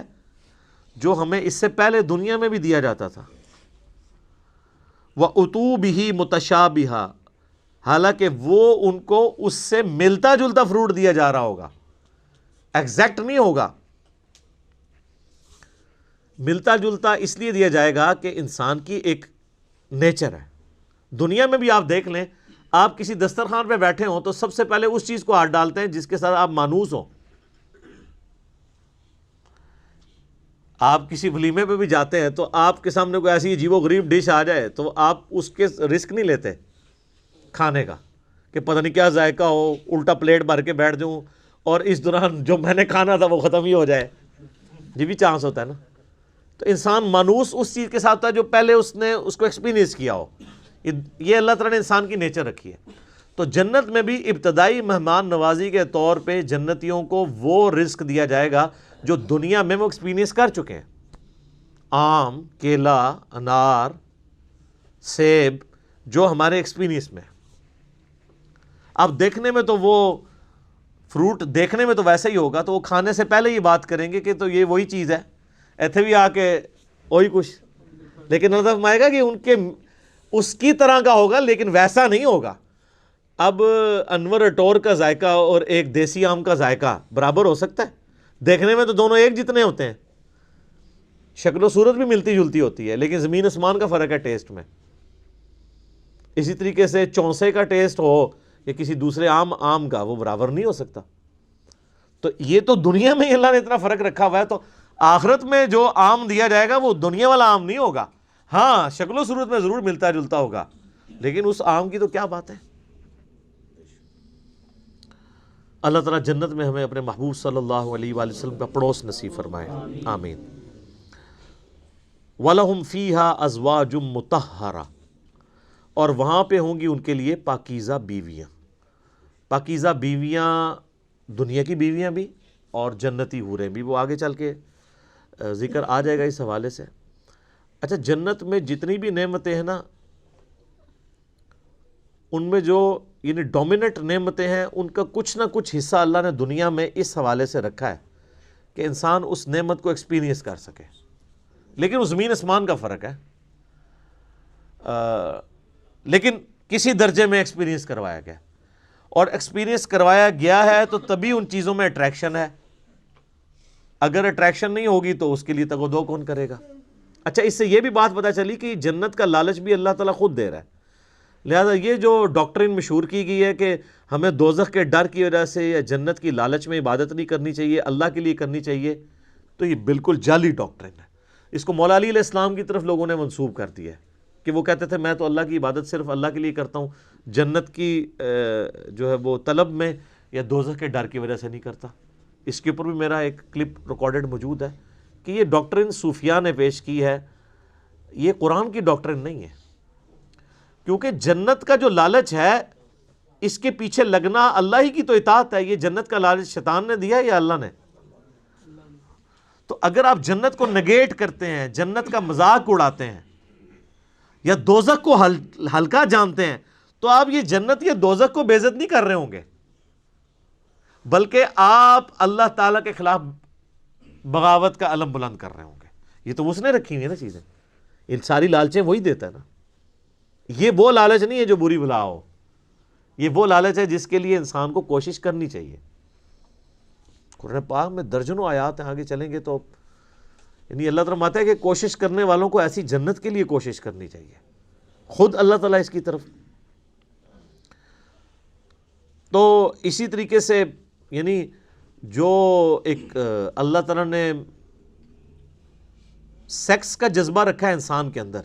جو ہمیں اس سے پہلے دنیا میں بھی دیا جاتا تھا، وَأُتُوا بِهِ مُتَشَابِهًا، حالانکہ وہ ان کو اس سے ملتا جلتا فروٹ دیا جا رہا ہوگا، ایگزیکٹ نہیں ہوگا۔ ملتا جلتا اس لیے دیا جائے گا کہ انسان کی ایک نیچر ہے، دنیا میں بھی آپ دیکھ لیں، آپ کسی دسترخوان پہ بیٹھے ہوں تو سب سے پہلے اس چیز کو ہاتھ ڈالتے ہیں جس کے ساتھ آپ مانوس ہوں۔ آپ کسی ولیمے پہ بھی جاتے ہیں تو آپ کے سامنے کوئی ایسی عجیب و غریب ڈش آ جائے تو آپ اس کے رسک نہیں لیتے کھانے کا، کہ پتہ نہیں کیا ذائقہ ہو، الٹا پلیٹ بھر کے بیٹھ جاؤں اور اس دوران جو میں نے کھانا تھا وہ ختم ہی ہو جائے، یہ بھی چانس ہوتا ہے نا۔ تو انسان مانوس اس چیز کے ساتھ تھا جو پہلے اس نے اس کو ایکسپیرینس کیا ہو، یہ اللہ تعالیٰ نے انسان کی نیچر رکھی ہے۔ تو جنت میں بھی ابتدائی مہمان نوازی کے طور پہ جنتیوں کو وہ رزق دیا جائے گا جو دنیا میں وہ ایکسپیرینس کر چکے ہیں، آم، کیلا، انار، سیب، جو ہمارے ایکسپیرینس میں۔ اب دیکھنے میں تو وہ فروٹ دیکھنے میں تو ویسا ہی ہوگا، تو وہ کھانے سے پہلے یہ بات کریں گے کہ تو یہ وہی چیز ہے، ایتھے بھی آ کے وہی کچھ، لیکن اللہ فرمائے گا کہ ان کے اس کی طرح کا ہوگا لیکن ویسا نہیں ہوگا۔ اب انور اٹور کا ذائقہ اور ایک دیسی آم کا ذائقہ برابر ہو سکتا ہے؟ دیکھنے میں تو دونوں ایک جتنے ہوتے ہیں، شکل و صورت بھی ملتی جلتی ہوتی ہے، لیکن زمین آسمان کا فرق ہے ٹیسٹ میں۔ اسی طریقے سے چونسے کا ٹیسٹ ہو یا کسی دوسرے آم کا، وہ برابر نہیں ہو سکتا۔ تو یہ تو دنیا میں اللہ نے اتنا فرق رکھا ہوا ہے، تو آخرت میں جو آم دیا جائے گا وہ دنیا والا آم نہیں ہوگا، ہاں شکل و صورت میں ضرور ملتا جلتا ہوگا، لیکن اس آم کی تو کیا بات ہے۔ اللہ تعالیٰ جنت میں ہمیں اپنے محبوب صلی اللہ علیہ وآلہ وسلم کا پڑوس نصیب فرمائے، آمین۔ وَلَهُمْ فِيهَا أَزْوَاجٌ مُطَهَّرَةٌ، اور وہاں پہ ہوں گی ان کے لیے پاکیزہ بیویاں۔ پاکیزہ بیویاں دنیا کی بیویاں بھی اور جنتی حوریں بھی، وہ آگے چل کے ذکر آ جائے گا اس حوالے سے۔ اچھا، جنت میں جتنی بھی نعمتیں ہیں نا، ان میں جو یعنی ڈومیننٹ نعمتیں ہیں، ان کا کچھ نہ کچھ حصہ اللہ نے دنیا میں اس حوالے سے رکھا ہے کہ انسان اس نعمت کو ایکسپیرینس کر سکے، لیکن وہ زمین آسمان کا فرق ہے، لیکن کسی درجے میں ایکسپیرینس کروایا گیا، اور ایکسپیرینس کروایا گیا ہے تو تبھی ان چیزوں میں اٹریکشن ہے، اگر اٹریکشن نہیں ہوگی تو اس کے لیے تگ و دو کون کرے گا۔ اچھا، اس سے یہ بھی بات پتہ چلی کہ جنت کا لالچ بھی اللہ تعالیٰ خود دے رہا ہے، لہذا یہ جو ڈاکٹرین مشہور کی گئی ہے کہ ہمیں دوزخ کے ڈر کی وجہ سے یا جنت کی لالچ میں عبادت نہیں کرنی چاہیے، اللہ کے لیے کرنی چاہیے، تو یہ بالکل جعلی ڈاکٹرین ہے۔ اس کو مولا علی علیہ السلام کی طرف لوگوں نے منسوب کر دیا ہے کہ وہ کہتے تھے میں تو اللہ کی عبادت صرف اللہ کے لیے کرتا ہوں، جنت کی جو ہے وہ طلب میں یا دوزخ کے ڈر کی وجہ سے نہیں کرتا۔ اس کے اوپر بھی میرا ایک کلپ ریکارڈڈ موجود ہے کہ یہ ڈاکٹرین صوفیاء نے پیش کی ہے، یہ قرآن کی ڈاکٹرین نہیں ہے، کیونکہ جنت کا جو لالچ ہے اس کے پیچھے لگنا اللہ ہی کی تو اطاعت ہے۔ یہ جنت کا لالچ شیطان نے دیا یا اللہ نے؟ تو اگر آپ جنت کو نگیٹ کرتے ہیں، جنت کا مذاق اڑاتے ہیں یا دوزخ کو ہلکا جانتے ہیں، تو آپ یہ جنت یا دوزخ کو بے عزت نہیں کر رہے ہوں گے، بلکہ آپ اللہ تعالیٰ کے خلاف بغاوت کا علم بلند کر رہے ہوں گے۔ یہ تو اس نے رکھی ہوئی ہے نا چیزیں، ان ساری لالچیں وہی دیتا ہے نا۔ یہ وہ لالچ نہیں ہے جو بری بلا ہو، یہ وہ لالچ ہے جس کے لیے انسان کو کوشش کرنی چاہیے۔ قرآن پاک میں درجنوں آیات ہیں، آگے چلیں گے تو یعنی اللہ تعالیٰ فرماتا ہے کہ کوشش کرنے والوں کو ایسی جنت کے لیے کوشش کرنی چاہیے، خود اللہ تعالیٰ اس کی طرف۔ تو اسی طریقے سے یعنی جو ایک اللہ تعالیٰ نے سیکس کا جذبہ رکھا ہے انسان کے اندر،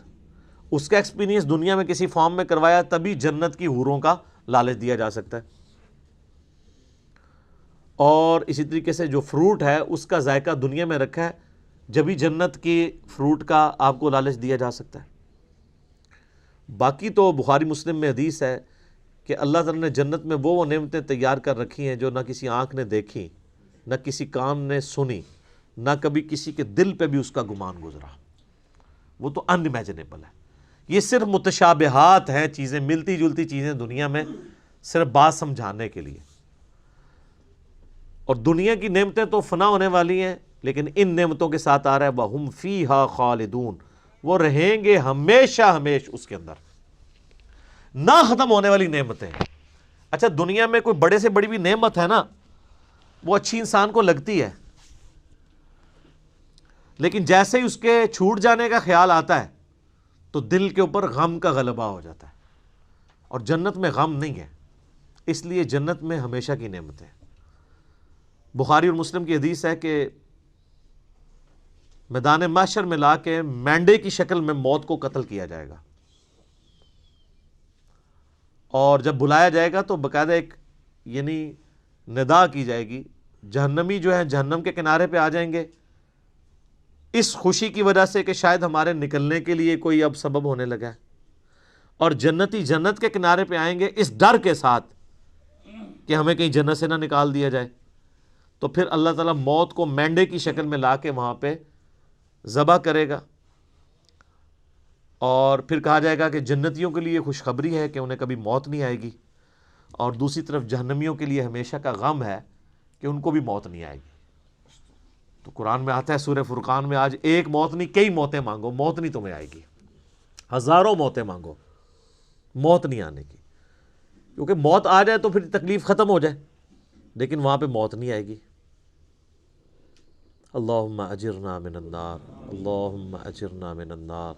اس کا ایکسپیرینس دنیا میں کسی فارم میں کروایا، تبھی جنت کی حوروں کا لالچ دیا جا سکتا ہے۔ اور اسی طریقے سے جو فروٹ ہے اس کا ذائقہ دنیا میں رکھا ہے، جبھی جنت کی فروٹ کا آپ کو لالچ دیا جا سکتا ہے۔ باقی تو بخاری مسلم میں حدیث ہے کہ اللہ تعالیٰ نے جنت میں وہ نعمتیں تیار کر رکھی ہیں جو نہ کسی آنکھ نے دیکھی، نہ کسی کان نے سنی، نہ کبھی کسی کے دل پہ بھی اس کا گمان گزرا۔ وہ تو ان امیجنیبل ہے۔ یہ صرف متشابہات ہیں، چیزیں ملتی جلتی چیزیں دنیا میں، صرف بات سمجھانے کے لیے۔ اور دنیا کی نعمتیں تو فنا ہونے والی ہیں، لیکن ان نعمتوں کے ساتھ آ رہا ہے وَهُمْ فِيهَا خَالِدُونَ، وہ رہیں گے ہمیشہ ہمیش اس کے اندر، نہ ختم ہونے والی نعمتیں۔ اچھا دنیا میں کوئی بڑے سے بڑی بھی نعمت ہے نا، وہ اچھی انسان کو لگتی ہے، لیکن جیسے ہی اس کے چھوٹ جانے کا خیال آتا ہے تو دل کے اوپر غم کا غلبہ ہو جاتا ہے۔ اور جنت میں غم نہیں ہے، اس لیے جنت میں ہمیشہ کی نعمتیں۔ بخاری اور مسلم کی حدیث ہے کہ میدان محشر میں لا کے مینڈے کی شکل میں موت کو قتل کیا جائے گا، اور جب بلایا جائے گا تو باقاعدہ ایک یعنی ندا کی جائے گی، جہنمی جو ہیں جہنم کے کنارے پہ آ جائیں گے، اس خوشی کی وجہ سے کہ شاید ہمارے نکلنے کے لیے کوئی اب سبب ہونے لگا ہے، اور جنتی جنت کے کنارے پہ آئیں گے اس ڈر کے ساتھ کہ ہمیں کہیں جنت سے نہ نکال دیا جائے۔ تو پھر اللہ تعالیٰ موت کو مینڈے کی شکل میں لا کے وہاں پہ ذبح کرے گا، اور پھر کہا جائے گا کہ جنتیوں کے لیے خوشخبری ہے کہ انہیں کبھی موت نہیں آئے گی، اور دوسری طرف جہنمیوں کے لیے ہمیشہ کا غم ہے کہ ان کو بھی موت نہیں آئے گی۔ تو قرآن میں آتا ہے سورہ فرقان میں، آج ایک موت نہیں کئی موتیں مانگو، موت نہیں تمہیں آئے گی، ہزاروں موتیں مانگو، موت نہیں آنے کی، کیونکہ موت آ جائے تو پھر تکلیف ختم ہو جائے، لیکن وہاں پہ موت نہیں آئے گی۔ اللہم اجرنا من النار، اللہم اجرنا من النار،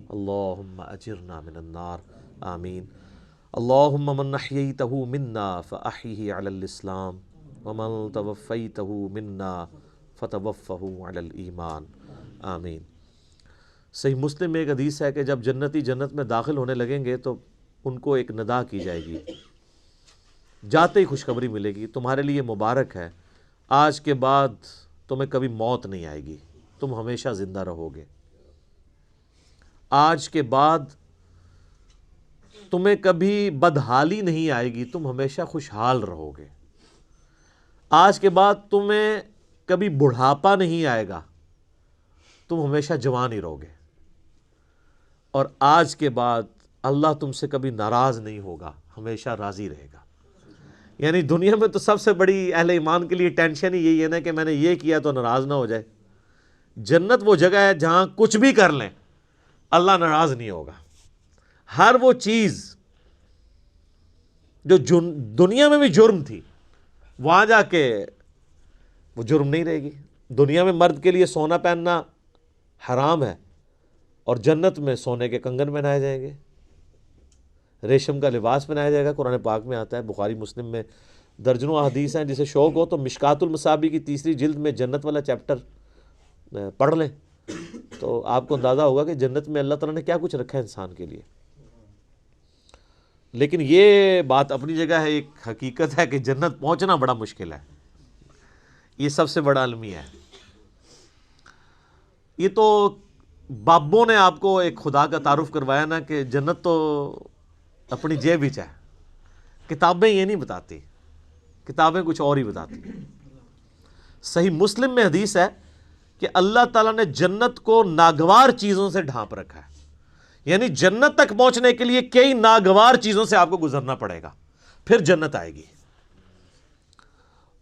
اللہم اجرنا من النار، آمین۔ اللہم من احییتہ منا فاحیہ علی الاسلام، ومن توفیتہ منا فتوفہ علی الایمان، آمین۔ صحیح مسلم میں ایک حدیث ہے کہ جب جنتی جنت میں داخل ہونے لگیں گے تو ان کو ایک ندا کی جائے گی، جاتے ہی خوشخبری ملے گی، تمہارے لیے مبارک ہے، آج کے بعد تمہیں کبھی موت نہیں آئے گی، تم ہمیشہ زندہ رہو گے، آج کے بعد تمہیں کبھی بدحالی نہیں آئے گی، تم ہمیشہ خوشحال رہو گے، آج کے بعد تمہیں کبھی بڑھاپا نہیں آئے گا، تم ہمیشہ جوان ہی رہو گے، اور آج کے بعد اللہ تم سے کبھی ناراض نہیں ہوگا، ہمیشہ راضی رہے گا۔ یعنی دنیا میں تو سب سے بڑی اہل ایمان کے لیے ٹینشن ہی یہی ہے نا کہ میں نے یہ کیا تو ناراض نہ ہو جائے۔ جنت وہ جگہ ہے جہاں کچھ بھی کر لیں اللہ ناراض نہیں ہوگا، ہر وہ چیز جو دنیا میں بھی جرم تھی وہاں جا کے وہ جرم نہیں رہے گی۔ دنیا میں مرد کے لیے سونا پہننا حرام ہے، اور جنت میں سونے کے کنگن پہنائے جائیں گے، ریشم کا لباس پہنایا جائے گا۔ قرآن پاک میں آتا ہے، بخاری مسلم میں درجنوں احادیث ہیں، جسے شوق ہو تو مشکات المصابیح کی 3 جلد میں جنت والا چیپٹر پڑھ لیں تو آپ کو اندازہ ہوگا کہ جنت میں اللہ تعالیٰ نے کیا کچھ رکھا ہے انسان کے لیے۔ لیکن یہ بات اپنی جگہ ہے، ایک حقیقت ہے کہ جنت پہنچنا بڑا مشکل ہے، یہ سب سے بڑا المیہ ہے۔ یہ تو بابوں نے آپ کو ایک خدا کا تعارف کروایا نا کہ جنت تو اپنی جیب ہی ہے، کتابیں یہ نہیں بتاتی، کتابیں کچھ اور ہی بتاتی ہیں۔ صحیح مسلم میں حدیث ہے کہ اللہ تعالیٰ نے جنت کو ناگوار چیزوں سے ڈھانپ رکھا ہے، یعنی جنت تک پہنچنے کے لیے کئی ناگوار چیزوں سے آپ کو گزرنا پڑے گا، پھر جنت آئے گی۔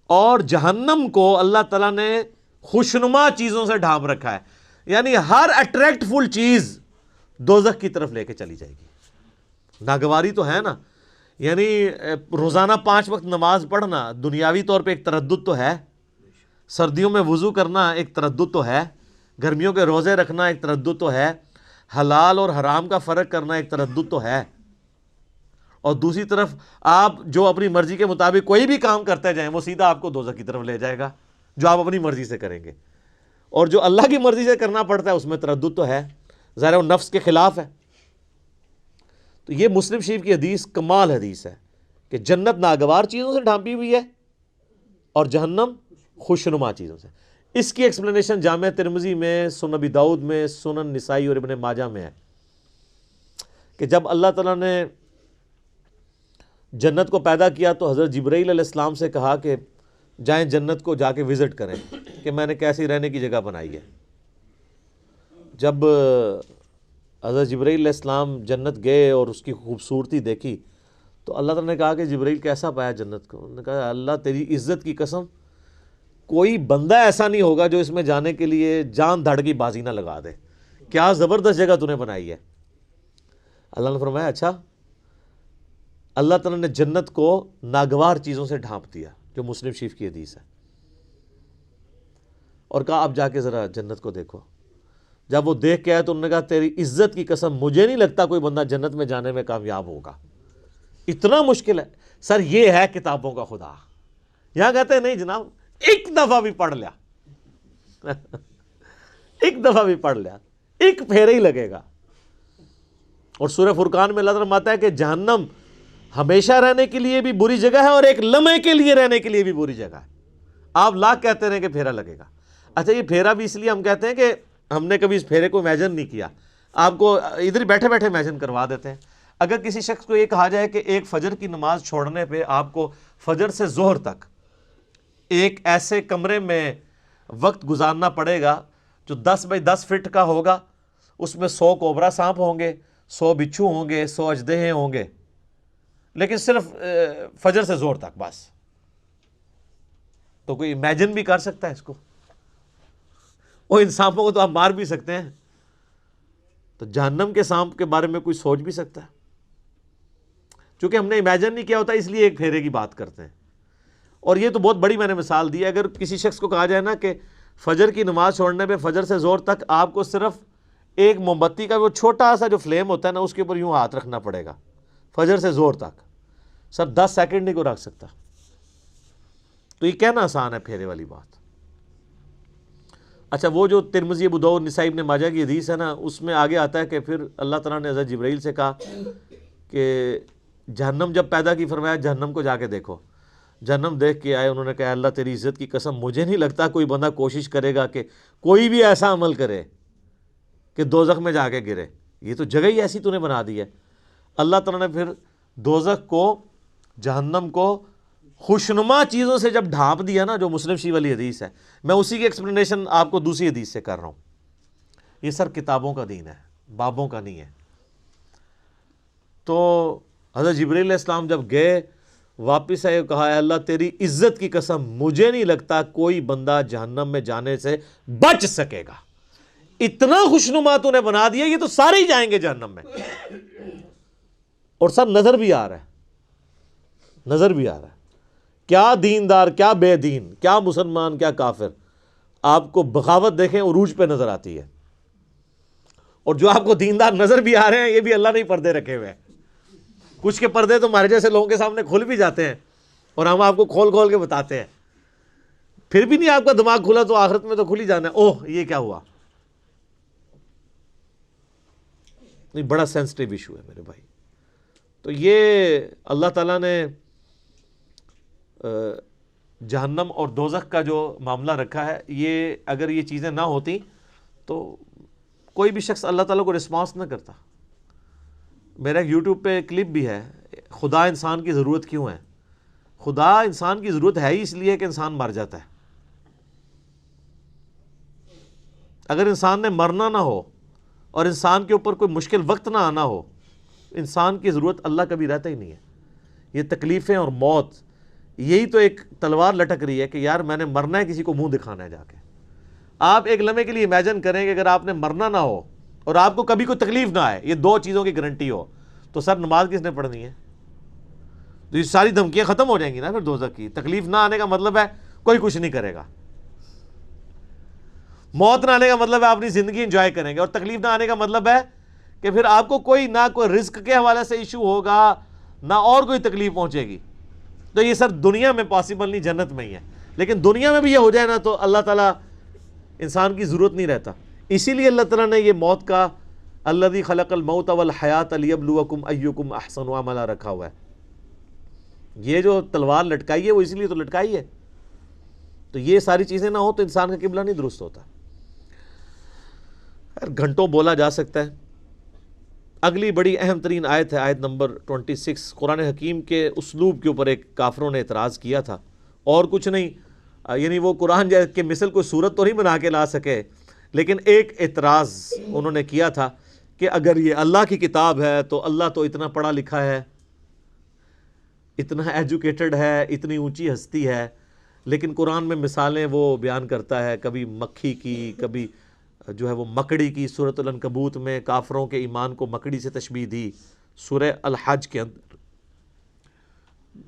اور جہنم کو اللہ تعالیٰ نے خوشنما چیزوں سے ڈھانپ رکھا ہے، یعنی ہر اٹریکٹ فل چیز دوزخ کی طرف لے کے چلی جائے گی۔ ناگواری تو ہے نا، یعنی روزانہ 5 وقت نماز پڑھنا دنیاوی طور پہ ایک تردد تو ہے، سردیوں میں وضو کرنا ایک تردد تو ہے، گرمیوں کے روزے رکھنا ایک تردد تو ہے، حلال اور حرام کا فرق کرنا ایک تردد تو ہے، اور دوسری طرف آپ جو اپنی مرضی کے مطابق کوئی بھی کام کرتے جائیں وہ سیدھا آپ کو دوزخ کی طرف لے جائے گا، جو آپ اپنی مرضی سے کریں گے، اور جو اللہ کی مرضی سے کرنا پڑتا ہے اس میں تردد تو ہے، ظاہر وہ نفس کے خلاف ہے۔ تو یہ مسلم شریف کی حدیث کمال حدیث ہے کہ جنت ناگوار چیزوں سے ڈھانپی ہوئی ہے اور جہنم خوشنما چیزوں سے۔ اس کی ایکسپلینیشن جامع ترمذی میں، سنن ابی داؤد میں، سنن نسائی اور ابن ماجہ میں ہے کہ جب اللہ تعالیٰ نے جنت کو پیدا کیا تو حضرت جبرائیل علیہ السلام سے کہا کہ جائیں جنت کو جا کے وزٹ کریں کہ میں نے کیسی رہنے کی جگہ بنائی ہے۔ جب حضرت جبرائیل علیہ السلام جنت گئے اور اس کی خوبصورتی دیکھی تو اللہ تعالیٰ نے کہا کہ جبرائیل کیسا پایا جنت کو؟ انہوں نے کہا اللہ تیری عزت کی قسم کوئی بندہ ایسا نہیں ہوگا جو اس میں جانے کے لیے جان دھڑ کی بازی نہ لگا دے، کیا زبردست جگہ تو نے بنائی ہے۔ اللہ نے فرمایا اچھا، اللہ تعالیٰ نے جنت کو ناگوار چیزوں سے ڈھانپ دیا، جو مسلم شریف کی حدیث ہے، اور کہا اب جا کے ذرا جنت کو دیکھو۔ جب وہ دیکھ کے آئے تو انہوں نے کہا تیری عزت کی قسم مجھے نہیں لگتا کوئی بندہ جنت میں جانے میں کامیاب ہوگا، اتنا مشکل ہے۔ سر یہ ہے کتابوں کا خدا، یہاں کہتے ہیں نہیں جناب ایک دفعہ بھی پڑھ لیا ایک دفعہ بھی پڑھ لیا ایک پھیرا ہی لگے گا۔ اور سورہ فرقان میں اللہ تعالیٰ فرماتا ہے کہ جہنم ہمیشہ رہنے کے لیے بھی بری جگہ ہے اور ایک لمحے کے لیے رہنے کے لیے بھی بری جگہ ہے۔ آپ لاکھ کہتے رہیں کہ پھیرا لگے گا، اچھا یہ پھیرا بھی اس لیے ہم کہتے ہیں کہ ہم نے کبھی اس پھیرے کو امیجن نہیں کیا، آپ کو ادھر بیٹھے بیٹھے امیجن کروا دیتے ہیں۔ اگر کسی شخص کو یہ کہا جائے کہ ایک فجر کی نماز چھوڑنے پہ آپ کو فجر سے ظہر تک ایک ایسے کمرے میں وقت گزارنا پڑے گا جو 10 بائی 10 فٹ کا ہوگا، اس میں 100 کوبرا سانپ ہوں گے، 100 بچھو ہوں گے، 100 اژدہے ہوں گے، لیکن صرف فجر سے ظہر تک بس، تو کوئی امیجن بھی کر سکتا ہے اس کو؟ وہ ان سانپوں کو تو آپ مار بھی سکتے ہیں، تو جہنم کے سانپ کے بارے میں کوئی سوچ بھی سکتا ہے؟ چونکہ ہم نے امیجن نہیں کیا ہوتا اس لیے ایک پھیرے کی بات کرتے ہیں۔ اور یہ تو بہت بڑی میں نے مثال دی ہے، اگر کسی شخص کو کہا جائے نا کہ فجر کی نماز چھوڑنے پہ فجر سے ظہر تک آپ کو صرف ایک موم بتی کا وہ چھوٹا سا جو فلیم ہوتا ہے نا اس کے اوپر یوں ہاتھ رکھنا پڑے گا فجر سے ظہر تک، سر 10 سیکنڈ نہیں کو رکھ سکتا، تو یہ کہنا آسان ہے پھیرے والی بات۔ اچھا وہ جو ترمذی ابو داؤد نسائی ابن ماجہ کی حدیث ہے نا، اس میں آگے آتا ہے کہ پھر اللہ تعالیٰ نے حضرت جبرائیل سے کہا کہ جہنم جب پیدا کی فرمایا جہنم کو جا کے دیکھو۔ جہنم دیکھ کے آئے، انہوں نے کہا اللہ تیری عزت کی قسم مجھے نہیں لگتا کوئی بندہ کوشش کرے گا کہ کوئی بھی ایسا عمل کرے کہ دوزخ میں جا کے گرے، یہ تو جگہ ہی ایسی تو نے بنا دی ہے۔ اللہ تعالیٰ نے پھر دوزخ کو، جہنم کو خوشنما چیزوں سے جب ڈھانپ دیا نا، جو مسلم شریف والی حدیث ہے، میں اسی کی ایکسپلینیشن آپ کو دوسری حدیث سے کر رہا ہوں۔ یہ سر کتابوں کا دین ہے، بابوں کا نہیں ہے۔ تو حضرت جبرائیل علیہ السلام جب گئے واپس آئے، کہا ہے اللہ تیری عزت کی قسم مجھے نہیں لگتا کوئی بندہ جہنم میں جانے سے بچ سکے گا، اتنا خوشنما تو نے بنا دیا، یہ تو سارے ہی جائیں گے جہنم میں۔ اور سر نظر بھی آ رہا ہے، نظر بھی آ رہا ہے، کیا دیندار، کیا بے دین، کیا مسلمان، کیا کافر، آپ کو بغاوت دیکھیں عروج پہ نظر آتی ہے۔ اور جو آپ کو دیندار نظر بھی آ رہے ہیں یہ بھی اللہ نے ہی پردے رکھے ہوئے ہیں، کچھ کے پردے تو ہمارے جیسے لوگوں کے سامنے کھل بھی جاتے ہیں اور ہم آپ کو کھول کھول کے بتاتے ہیں، پھر بھی نہیں آپ کا دماغ کھلا تو آخرت میں تو کھل ہی جانا ہے، اوہ یہ کیا ہوا۔ نہیں، بڑا سینسٹیو ایشو ہے میرے بھائی۔ تو یہ اللہ تعالیٰ نے جہنم اور دوزخ کا جو معاملہ رکھا ہے، یہ اگر یہ چیزیں نہ ہوتی تو کوئی بھی شخص اللہ تعالیٰ کو رسپانس نہ کرتا۔ میرا ایک یوٹیوب پہ کلپ بھی ہے، خدا انسان کی ضرورت کیوں ہے؟ خدا انسان کی ضرورت ہے ہی اس لیے کہ انسان مر جاتا ہے۔ اگر انسان نے مرنا نہ ہو اور انسان کے اوپر کوئی مشکل وقت نہ آنا ہو، انسان کی ضرورت اللہ کبھی رہتا ہی نہیں ہے۔ یہ تکلیفیں اور موت، یہی تو ایک تلوار لٹک رہی ہے کہ یار میں نے مرنا ہے، کسی کو منہ دکھانا ہے جا کے۔ آپ ایک لمحے کے لیے امیجن کریں کہ اگر آپ نے مرنا نہ ہو اور آپ کو کبھی کوئی تکلیف نہ آئے، یہ دو چیزوں کی گارنٹی ہو، تو سر نماز کس نے پڑھنی ہے؟ تو یہ ساری دھمکیاں ختم ہو جائیں گی نا پھر دوزخ کی۔ تکلیف نہ آنے کا مطلب ہے کوئی کچھ نہیں کرے گا، موت نہ آنے کا مطلب ہے آپ اپنی زندگی انجوائے کریں گے، اور تکلیف نہ آنے کا مطلب ہے کہ پھر آپ کو کوئی نہ کوئی رزق کے حوالے سے ایشو ہوگا، نہ اور کوئی تکلیف پہنچے گی۔ تو یہ سر دنیا میں پاسبل نہیں، جنت میں ہی ہے۔ لیکن دنیا میں بھی یہ ہو جائے نا تو اللہ تعالیٰ انسان کی ضرورت نہیں رہتا۔ اسی لیے اللہ تعالیٰ نے یہ موت کا الذی خلق الموت والحیات لیبلوکم ایکم احسن عملا رکھا ہوا ہے۔ یہ جو تلوار لٹکائی ہے وہ اسی لیے تو لٹکائی ہے۔ تو یہ ساری چیزیں نہ ہو تو انسان کا قبلہ نہیں درست ہوتا۔ گھنٹوں بولا جا سکتا ہے۔ اگلی بڑی اہم ترین آیت ہے آیت نمبر 26۔ قرآن حکیم کے اسلوب کے اوپر ایک کافروں نے اعتراض کیا تھا، اور کچھ نہیں، یعنی وہ قرآن کے مثل کوئی صورت تو نہیں بنا کے لا سکے، لیکن ایک اعتراض انہوں نے کیا تھا کہ اگر یہ اللہ کی کتاب ہے تو اللہ تو اتنا پڑھا لکھا ہے، اتنا ایجوکیٹڈ ہے، اتنی اونچی ہستی ہے، لیکن قرآن میں مثالیں وہ بیان کرتا ہے، کبھی مکھی کی، کبھی جو ہے وہ مکڑی کی۔ سورۃ العنکبوت میں کافروں کے ایمان کو مکڑی سے تشبیہ دی۔ سورہ الحج کے اندر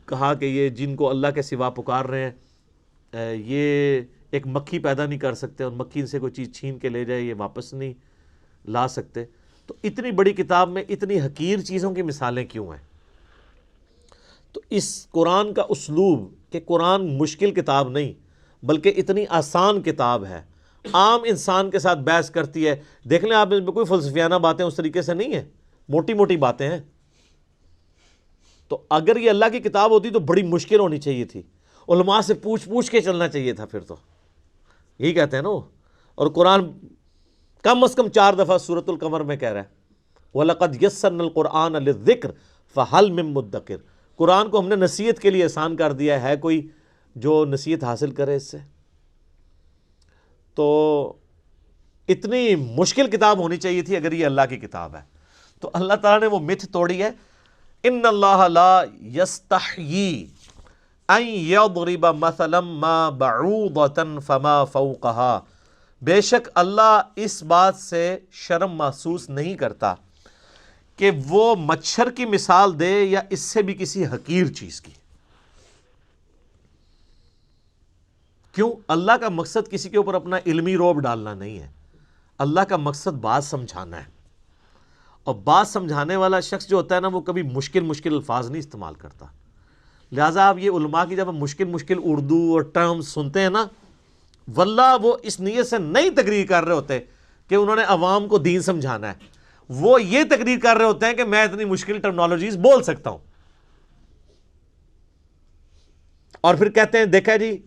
کہا کہ یہ جن کو اللہ کے سوا پکار رہے ہیں یہ ایک مکھی پیدا نہیں کر سکتے، اور مکھی سے کوئی چیز چھین کے لے جائے یہ واپس نہیں لا سکتے۔ تو اتنی بڑی کتاب میں اتنی حقیر چیزوں کی مثالیں کیوں ہیں؟ تو اس قرآن کا اسلوب کہ قرآن مشکل کتاب نہیں بلکہ اتنی آسان کتاب ہے، عام انسان کے ساتھ بحث کرتی ہے۔ دیکھ لیں آپ، اس میں کوئی فلسفیانہ باتیں اس طریقے سے نہیں ہیں، موٹی موٹی باتیں ہیں۔ تو اگر یہ اللہ کی کتاب ہوتی تو بڑی مشکل ہونی چاہیے تھی، علماء سے پوچھ کے چلنا چاہیے تھا، پھر تو یہی کہتے ہیں نا۔ اور قرآن کم از کم 4 دفعہ سورۃ القمر میں کہہ رہا ہے وَلَقَدْ يَسَّرْنَا الْقُرْآنَ لِلذِّكْرِ فَهَلْ مِن مُدَّكِرٍ۔ قرآن کو ہم نے نصیحت کے لیے آسان کر دیا ہے کوئی جو نصیحت حاصل کرے اس سے؟ تو اتنی مشکل کتاب ہونی چاہیے تھی اگر یہ اللہ کی کتاب ہے۔ تو اللہ تعالیٰ نے وہ متھ توڑی ہے، ان اللہ لا یستحیی ان یضرب مثلا ما بعوضۃ فما فوقها۔ بے شک اللہ اس بات سے شرم محسوس نہیں کرتا کہ وہ مچھر کی مثال دے یا اس سے بھی کسی حقیر چیز کی۔ کیوں؟ اللہ کا مقصد کسی کے اوپر اپنا علمی روب ڈالنا نہیں ہے، اللہ کا مقصد بات سمجھانا ہے۔ اور بات سمجھانے والا شخص جو ہوتا ہے نا وہ کبھی مشکل الفاظ نہیں استعمال کرتا۔ لہٰذا آپ یہ علماء کی جب مشکل اردو اور ٹرمز سنتے ہیں نا، واللہ وہ اس نیت سے نہیں تقریر کر رہے ہوتے کہ انہوں نے عوام کو دین سمجھانا ہے، وہ یہ تقریر کر رہے ہوتے ہیں کہ میں اتنی مشکل ٹرمنالوجیز بول سکتا ہوں۔ اور پھر کہتے ہیں دیکھا جی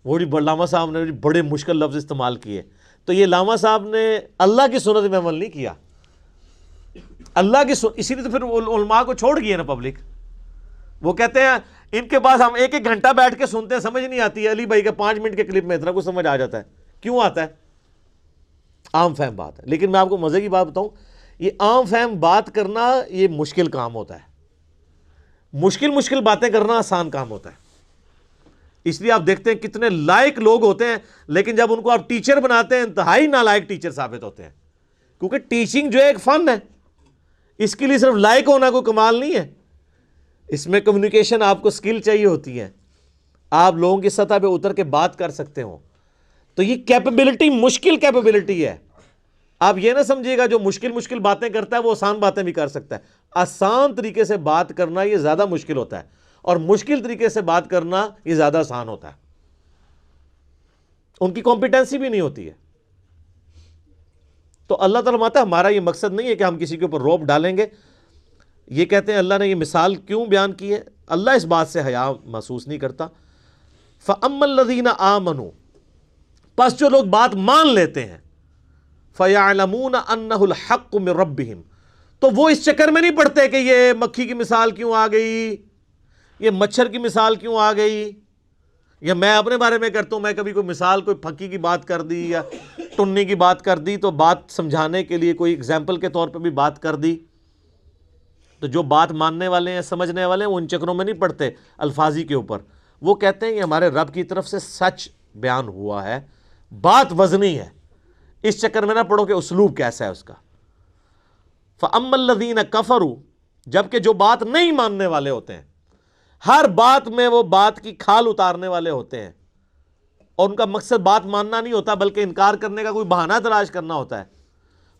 وہ جی علامہ صاحب نے بڑے مشکل لفظ استعمال کیے۔ تو یہ علامہ صاحب نے اللہ کی سنت میں عمل نہیں کیا، اللہ کی اسی لیے تو پھر علماء کو چھوڑ گئی ہے نا پبلک۔ وہ کہتے ہیں ان کے پاس ہم 1 گھنٹہ بیٹھ کے سنتے ہیں، سمجھ نہیں آتی ہے، علی بھائی کے 5 منٹ کے کلپ میں اتنا کچھ سمجھ آ جاتا ہے۔ کیوں آتا ہے؟ عام فہم بات ہے۔ لیکن میں آپ کو مزے کی بات بتاؤں، یہ عام فہم بات کرنا یہ مشکل کام ہوتا ہے، مشکل باتیں کرنا آسان کام ہوتا ہے۔ اس لیے آپ دیکھتے ہیں کتنے لائق لوگ ہوتے ہیں، لیکن جب ان کو آپ ٹیچر بناتے ہیں انتہائی نالائق ٹیچر ثابت ہوتے ہیں، کیونکہ ٹیچنگ جو ہے ایک فن ہے، اس کے لیے صرف لائق ہونا کوئی کمال نہیں ہے، اس میں کمیونیکیشن آپ کو سکل چاہیے ہوتی ہے، آپ لوگوں کی سطح پہ اتر کے بات کر سکتے ہوں۔ تو یہ کیپیبلٹی مشکل کیپیبلٹی ہے۔ آپ یہ نہ سمجھیے گا جو مشکل باتیں کرتا ہے وہ آسان باتیں بھی کر سکتا ہے۔ آسان طریقے سے بات کرنا یہ زیادہ مشکل ہوتا ہے، اور مشکل طریقے سے بات کرنا یہ زیادہ آسان ہوتا ہے۔ ان کی کمپیٹنسی بھی نہیں ہوتی ہے۔ تو اللہ تعالیٰ ماتا ہمارا یہ مقصد نہیں ہے کہ ہم کسی کے اوپر روب ڈالیں گے۔ یہ کہتے ہیں اللہ نے یہ مثال کیوں بیان کی ہے؟ اللہ اس بات سے حیا محسوس نہیں کرتا۔ فَأَمَّا الَّذِينَ آمَنُوا، پس جو لوگ بات مان لیتے ہیں، فَيَعْلَمُونَ أَنَّهُ الْحَقُّ مِن رَبِّهِمْ، تو وہ اس چکر میں نہیں پڑتے کہ یہ مکھی کی مثال کیوں آ گئی، یہ مچھر کی مثال کیوں آ گئی، یا میں اپنے بارے میں کرتا ہوں، میں کبھی کوئی مثال، کوئی پھکی کی بات کر دی یا ٹنی کی بات کر دی، تو بات سمجھانے کے لیے کوئی اگزامپل کے طور پہ بھی بات کر دی، تو جو بات ماننے والے ہیں، سمجھنے والے ہیں، وہ ان چکروں میں نہیں پڑتے الفاظی کے اوپر. وہ کہتے ہیں یہ ہمارے رب کی طرف سے سچ بیان ہوا ہے، بات وزنی ہے، اس چکر میں نہ پڑھو کہ اسلوب کیسا ہے اس کا. فَأَمَّا الَّذِينَ كَفَرُوا، جبکہ جو بات نہیں ماننے والے ہوتے ہیں، ہر بات میں وہ بات کی کھال اتارنے والے ہوتے ہیں، اور ان کا مقصد بات ماننا نہیں ہوتا بلکہ انکار کرنے کا کوئی بہانہ تلاش کرنا ہوتا ہے.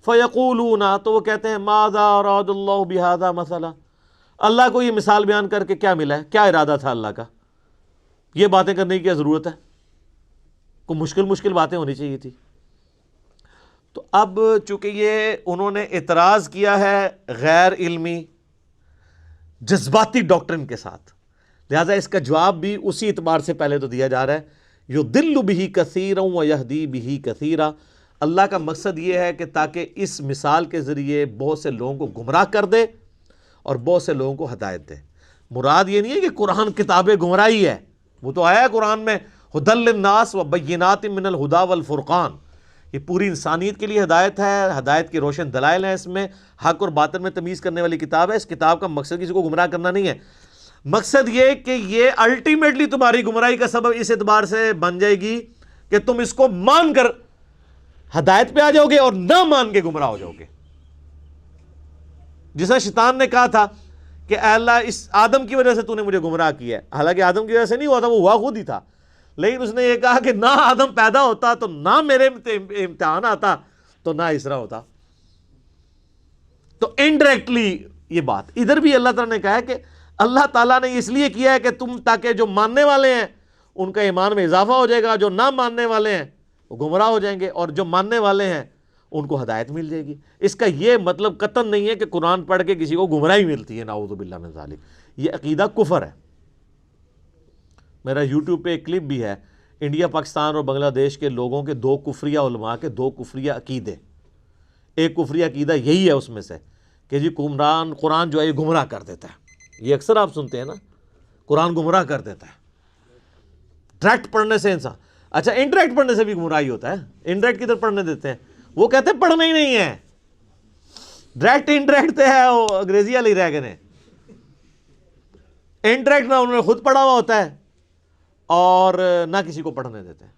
فَيَقُولُونَ، تو وہ کہتے ہیں مَاذَا أَرَادَ اللَّهُ بِهَذَا مَثَلًا، اللہ کو یہ مثال بیان کر کے کیا ملا ہے، کیا ارادہ تھا اللہ کا، یہ باتیں کرنے کی کیا ضرورت ہے، کوئی مشکل باتیں ہونی چاہیے تھی. تو اب چونکہ یہ انہوں نے اعتراض کیا ہے غیر علمی جذباتی ڈاکٹرن کے ساتھ، لہٰذا اس کا جواب بھی اسی اعتبار سے پہلے تو دیا جا رہا ہے، یضل بہ کثیرا ویہدی بہ کثیرا. اللہ کا مقصد یہ ہے کہ تاکہ اس مثال کے ذریعے بہت سے لوگوں کو گمراہ کر دے اور بہت سے لوگوں کو ہدایت دے. مراد یہ نہیں ہے کہ قرآن کتاب گمراہی ہے، وہ تو آیا ہے قرآن میں ھدی للناس وبینات من الھدی والفرقان، یہ پوری انسانیت کے لیے ہدایت ہے، ہدایت کے روشن دلائل ہیں، اس میں حق اور باطل میں تمیز کرنے والی کتاب ہے. اس کتاب کا مقصد کسی کو گمراہ کرنا نہیں ہے، مقصد یہ کہ یہ الٹیمیٹلی تمہاری گمراہی کا سبب اس اعتبار سے بن جائے گی کہ تم اس کو مان کر ہدایت پہ آ جاؤ گے اور نہ مان کے گمراہ ہو جاؤ گے. جسے شیطان نے کہا تھا کہ اے اللہ اس آدم کی وجہ سے تو نے مجھے گمراہ کیا ہے، حالانکہ آدم کی وجہ سے نہیں ہوا تھا، وہ ہوا خود ہی تھا، لیکن اس نے یہ کہا کہ نہ آدم پیدا ہوتا تو نہ میرے امتحان آتا تو نہ اسرا ہوتا. تو انڈائریکٹلی یہ بات ادھر بھی اللہ تعالیٰ نے کہا ہے کہ اللہ تعالیٰ نے اس لیے کیا ہے کہ تم، تاکہ جو ماننے والے ہیں ان کا ایمان میں اضافہ ہو جائے گا، جو نہ ماننے والے ہیں وہ گمراہ ہو جائیں گے، اور جو ماننے والے ہیں ان کو ہدایت مل جائے گی. اس کا یہ مطلب قطعاً نہیں ہے کہ قرآن پڑھ کے کسی کو گمراہی ملتی ہے، نعوذ باللہ من ذالک، یہ عقیدہ کفر ہے. میرا یوٹیوب پہ ایک کلپ بھی ہے، انڈیا، پاکستان اور بنگلہ دیش کے لوگوں کے دو کفریہ علماء کے دو کفریہ عقیدے. ایک کفریہ عقیدہ یہی ہے اس میں سے کہ جی قرآن جو ہے یہ گمراہ کر دیتا ہے. یہ اکثر آپ سنتے ہیں نا، قرآن گمراہ کر دیتا ہے. ڈائریکٹ پڑھنے سے انسان، اچھا انڈائریکٹ پڑھنے سے بھی گمراہی ہوتا ہے، انڈائریکٹ کدھر پڑھنے دیتے ہیں، وہ کہتے ہیں پڑھنا ہی نہیں ہے. ڈائریکٹ انڈائریکٹ تو ہے، وہ انگریزی والی رہ گئے. انڈائریکٹ نہ انہوں نے خود پڑھا ہوا ہوتا ہے اور نہ کسی کو پڑھنے دیتے ہیں.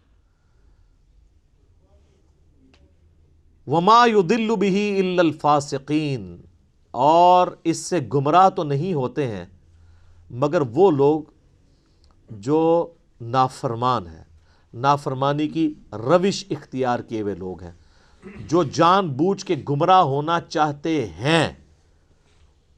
وما يضل به الا الفاسقین، اور اس سے گمراہ تو نہیں ہوتے ہیں مگر وہ لوگ جو نافرمان ہیں، نافرمانی کی روش اختیار کیے ہوئے لوگ ہیں، جو جان بوجھ کے گمراہ ہونا چاہتے ہیں.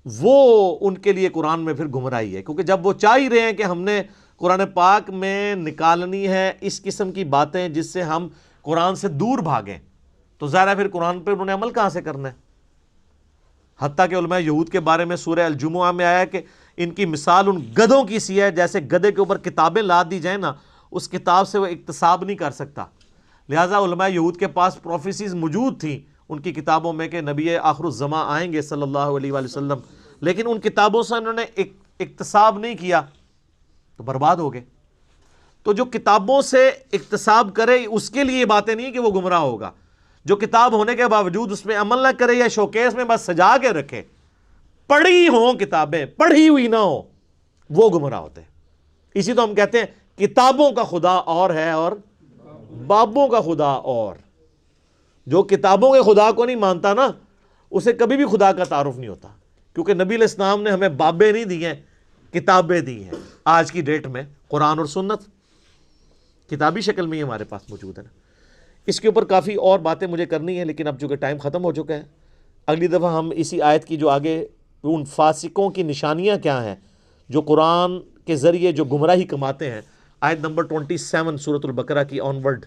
وہ ان کے لیے قرآن میں پھر گمراہی ہے، کیونکہ جب وہ چاہ ہی رہے ہیں کہ ہم نے قرآن پاک میں نکالنی ہے اس قسم کی باتیں جس سے ہم قرآن سے دور بھاگیں، تو ظاہر ہے پھر قرآن پہ انہوں نے عمل کہاں سے کرنا ہے. حتیٰ کہ علماء یہود کے بارے میں سورہ الجمعہ میں آیا کہ ان کی مثال ان گدھوں کی سی ہے، جیسے گدھے کے اوپر کتابیں لاد دی جائیں نا، اس کتاب سے وہ اکتساب نہیں کر سکتا. لہٰذا علماء یہود کے پاس پروفیسیز موجود تھیں ان کی کتابوں میں کہ نبی آخر الزماں آئیں گے صلی اللہ علیہ وآلہ وسلم، لیکن ان کتابوں سے انہوں نے اکتساب نہیں کیا تو برباد ہو گئے. تو جو کتابوں سے اکتساب کرے اس کے لیے یہ باتیں نہیں کہ وہ گمراہ ہوگا، جو کتاب ہونے کے باوجود اس میں عمل نہ کرے یا شوکیس میں بس سجا کے رکھے، پڑھی ہوں کتابیں، پڑھی ہوئی نہ ہو، وہ گمراہ ہوتے ہیں. اسی تو ہم کہتے ہیں کتابوں کا خدا اور ہے اور بابوں کا خدا اور. جو کتابوں کے خدا کو نہیں مانتا نا، اسے کبھی بھی خدا کا تعارف نہیں ہوتا، کیونکہ نبی علیہ السلام نے ہمیں بابیں نہیں دی ہیں، کتابیں دی ہیں. آج کی ڈیٹ میں قرآن اور سنت کتابی شکل میں ہی ہمارے پاس موجود ہے نا. اس کے اوپر کافی اور باتیں مجھے کرنی ہیں، لیکن اب چونکہ ٹائم ختم ہو چکا ہے، اگلی دفعہ ہم اسی آیت کی جو آگے ان فاسقوں کی نشانیاں کیا ہیں جو قرآن کے ذریعے جو گمراہی کماتے ہیں، آیت نمبر 27 سورۃ البقرہ کی آن ورڈ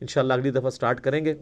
انشاءاللہ اگلی دفعہ سٹارٹ کریں گے.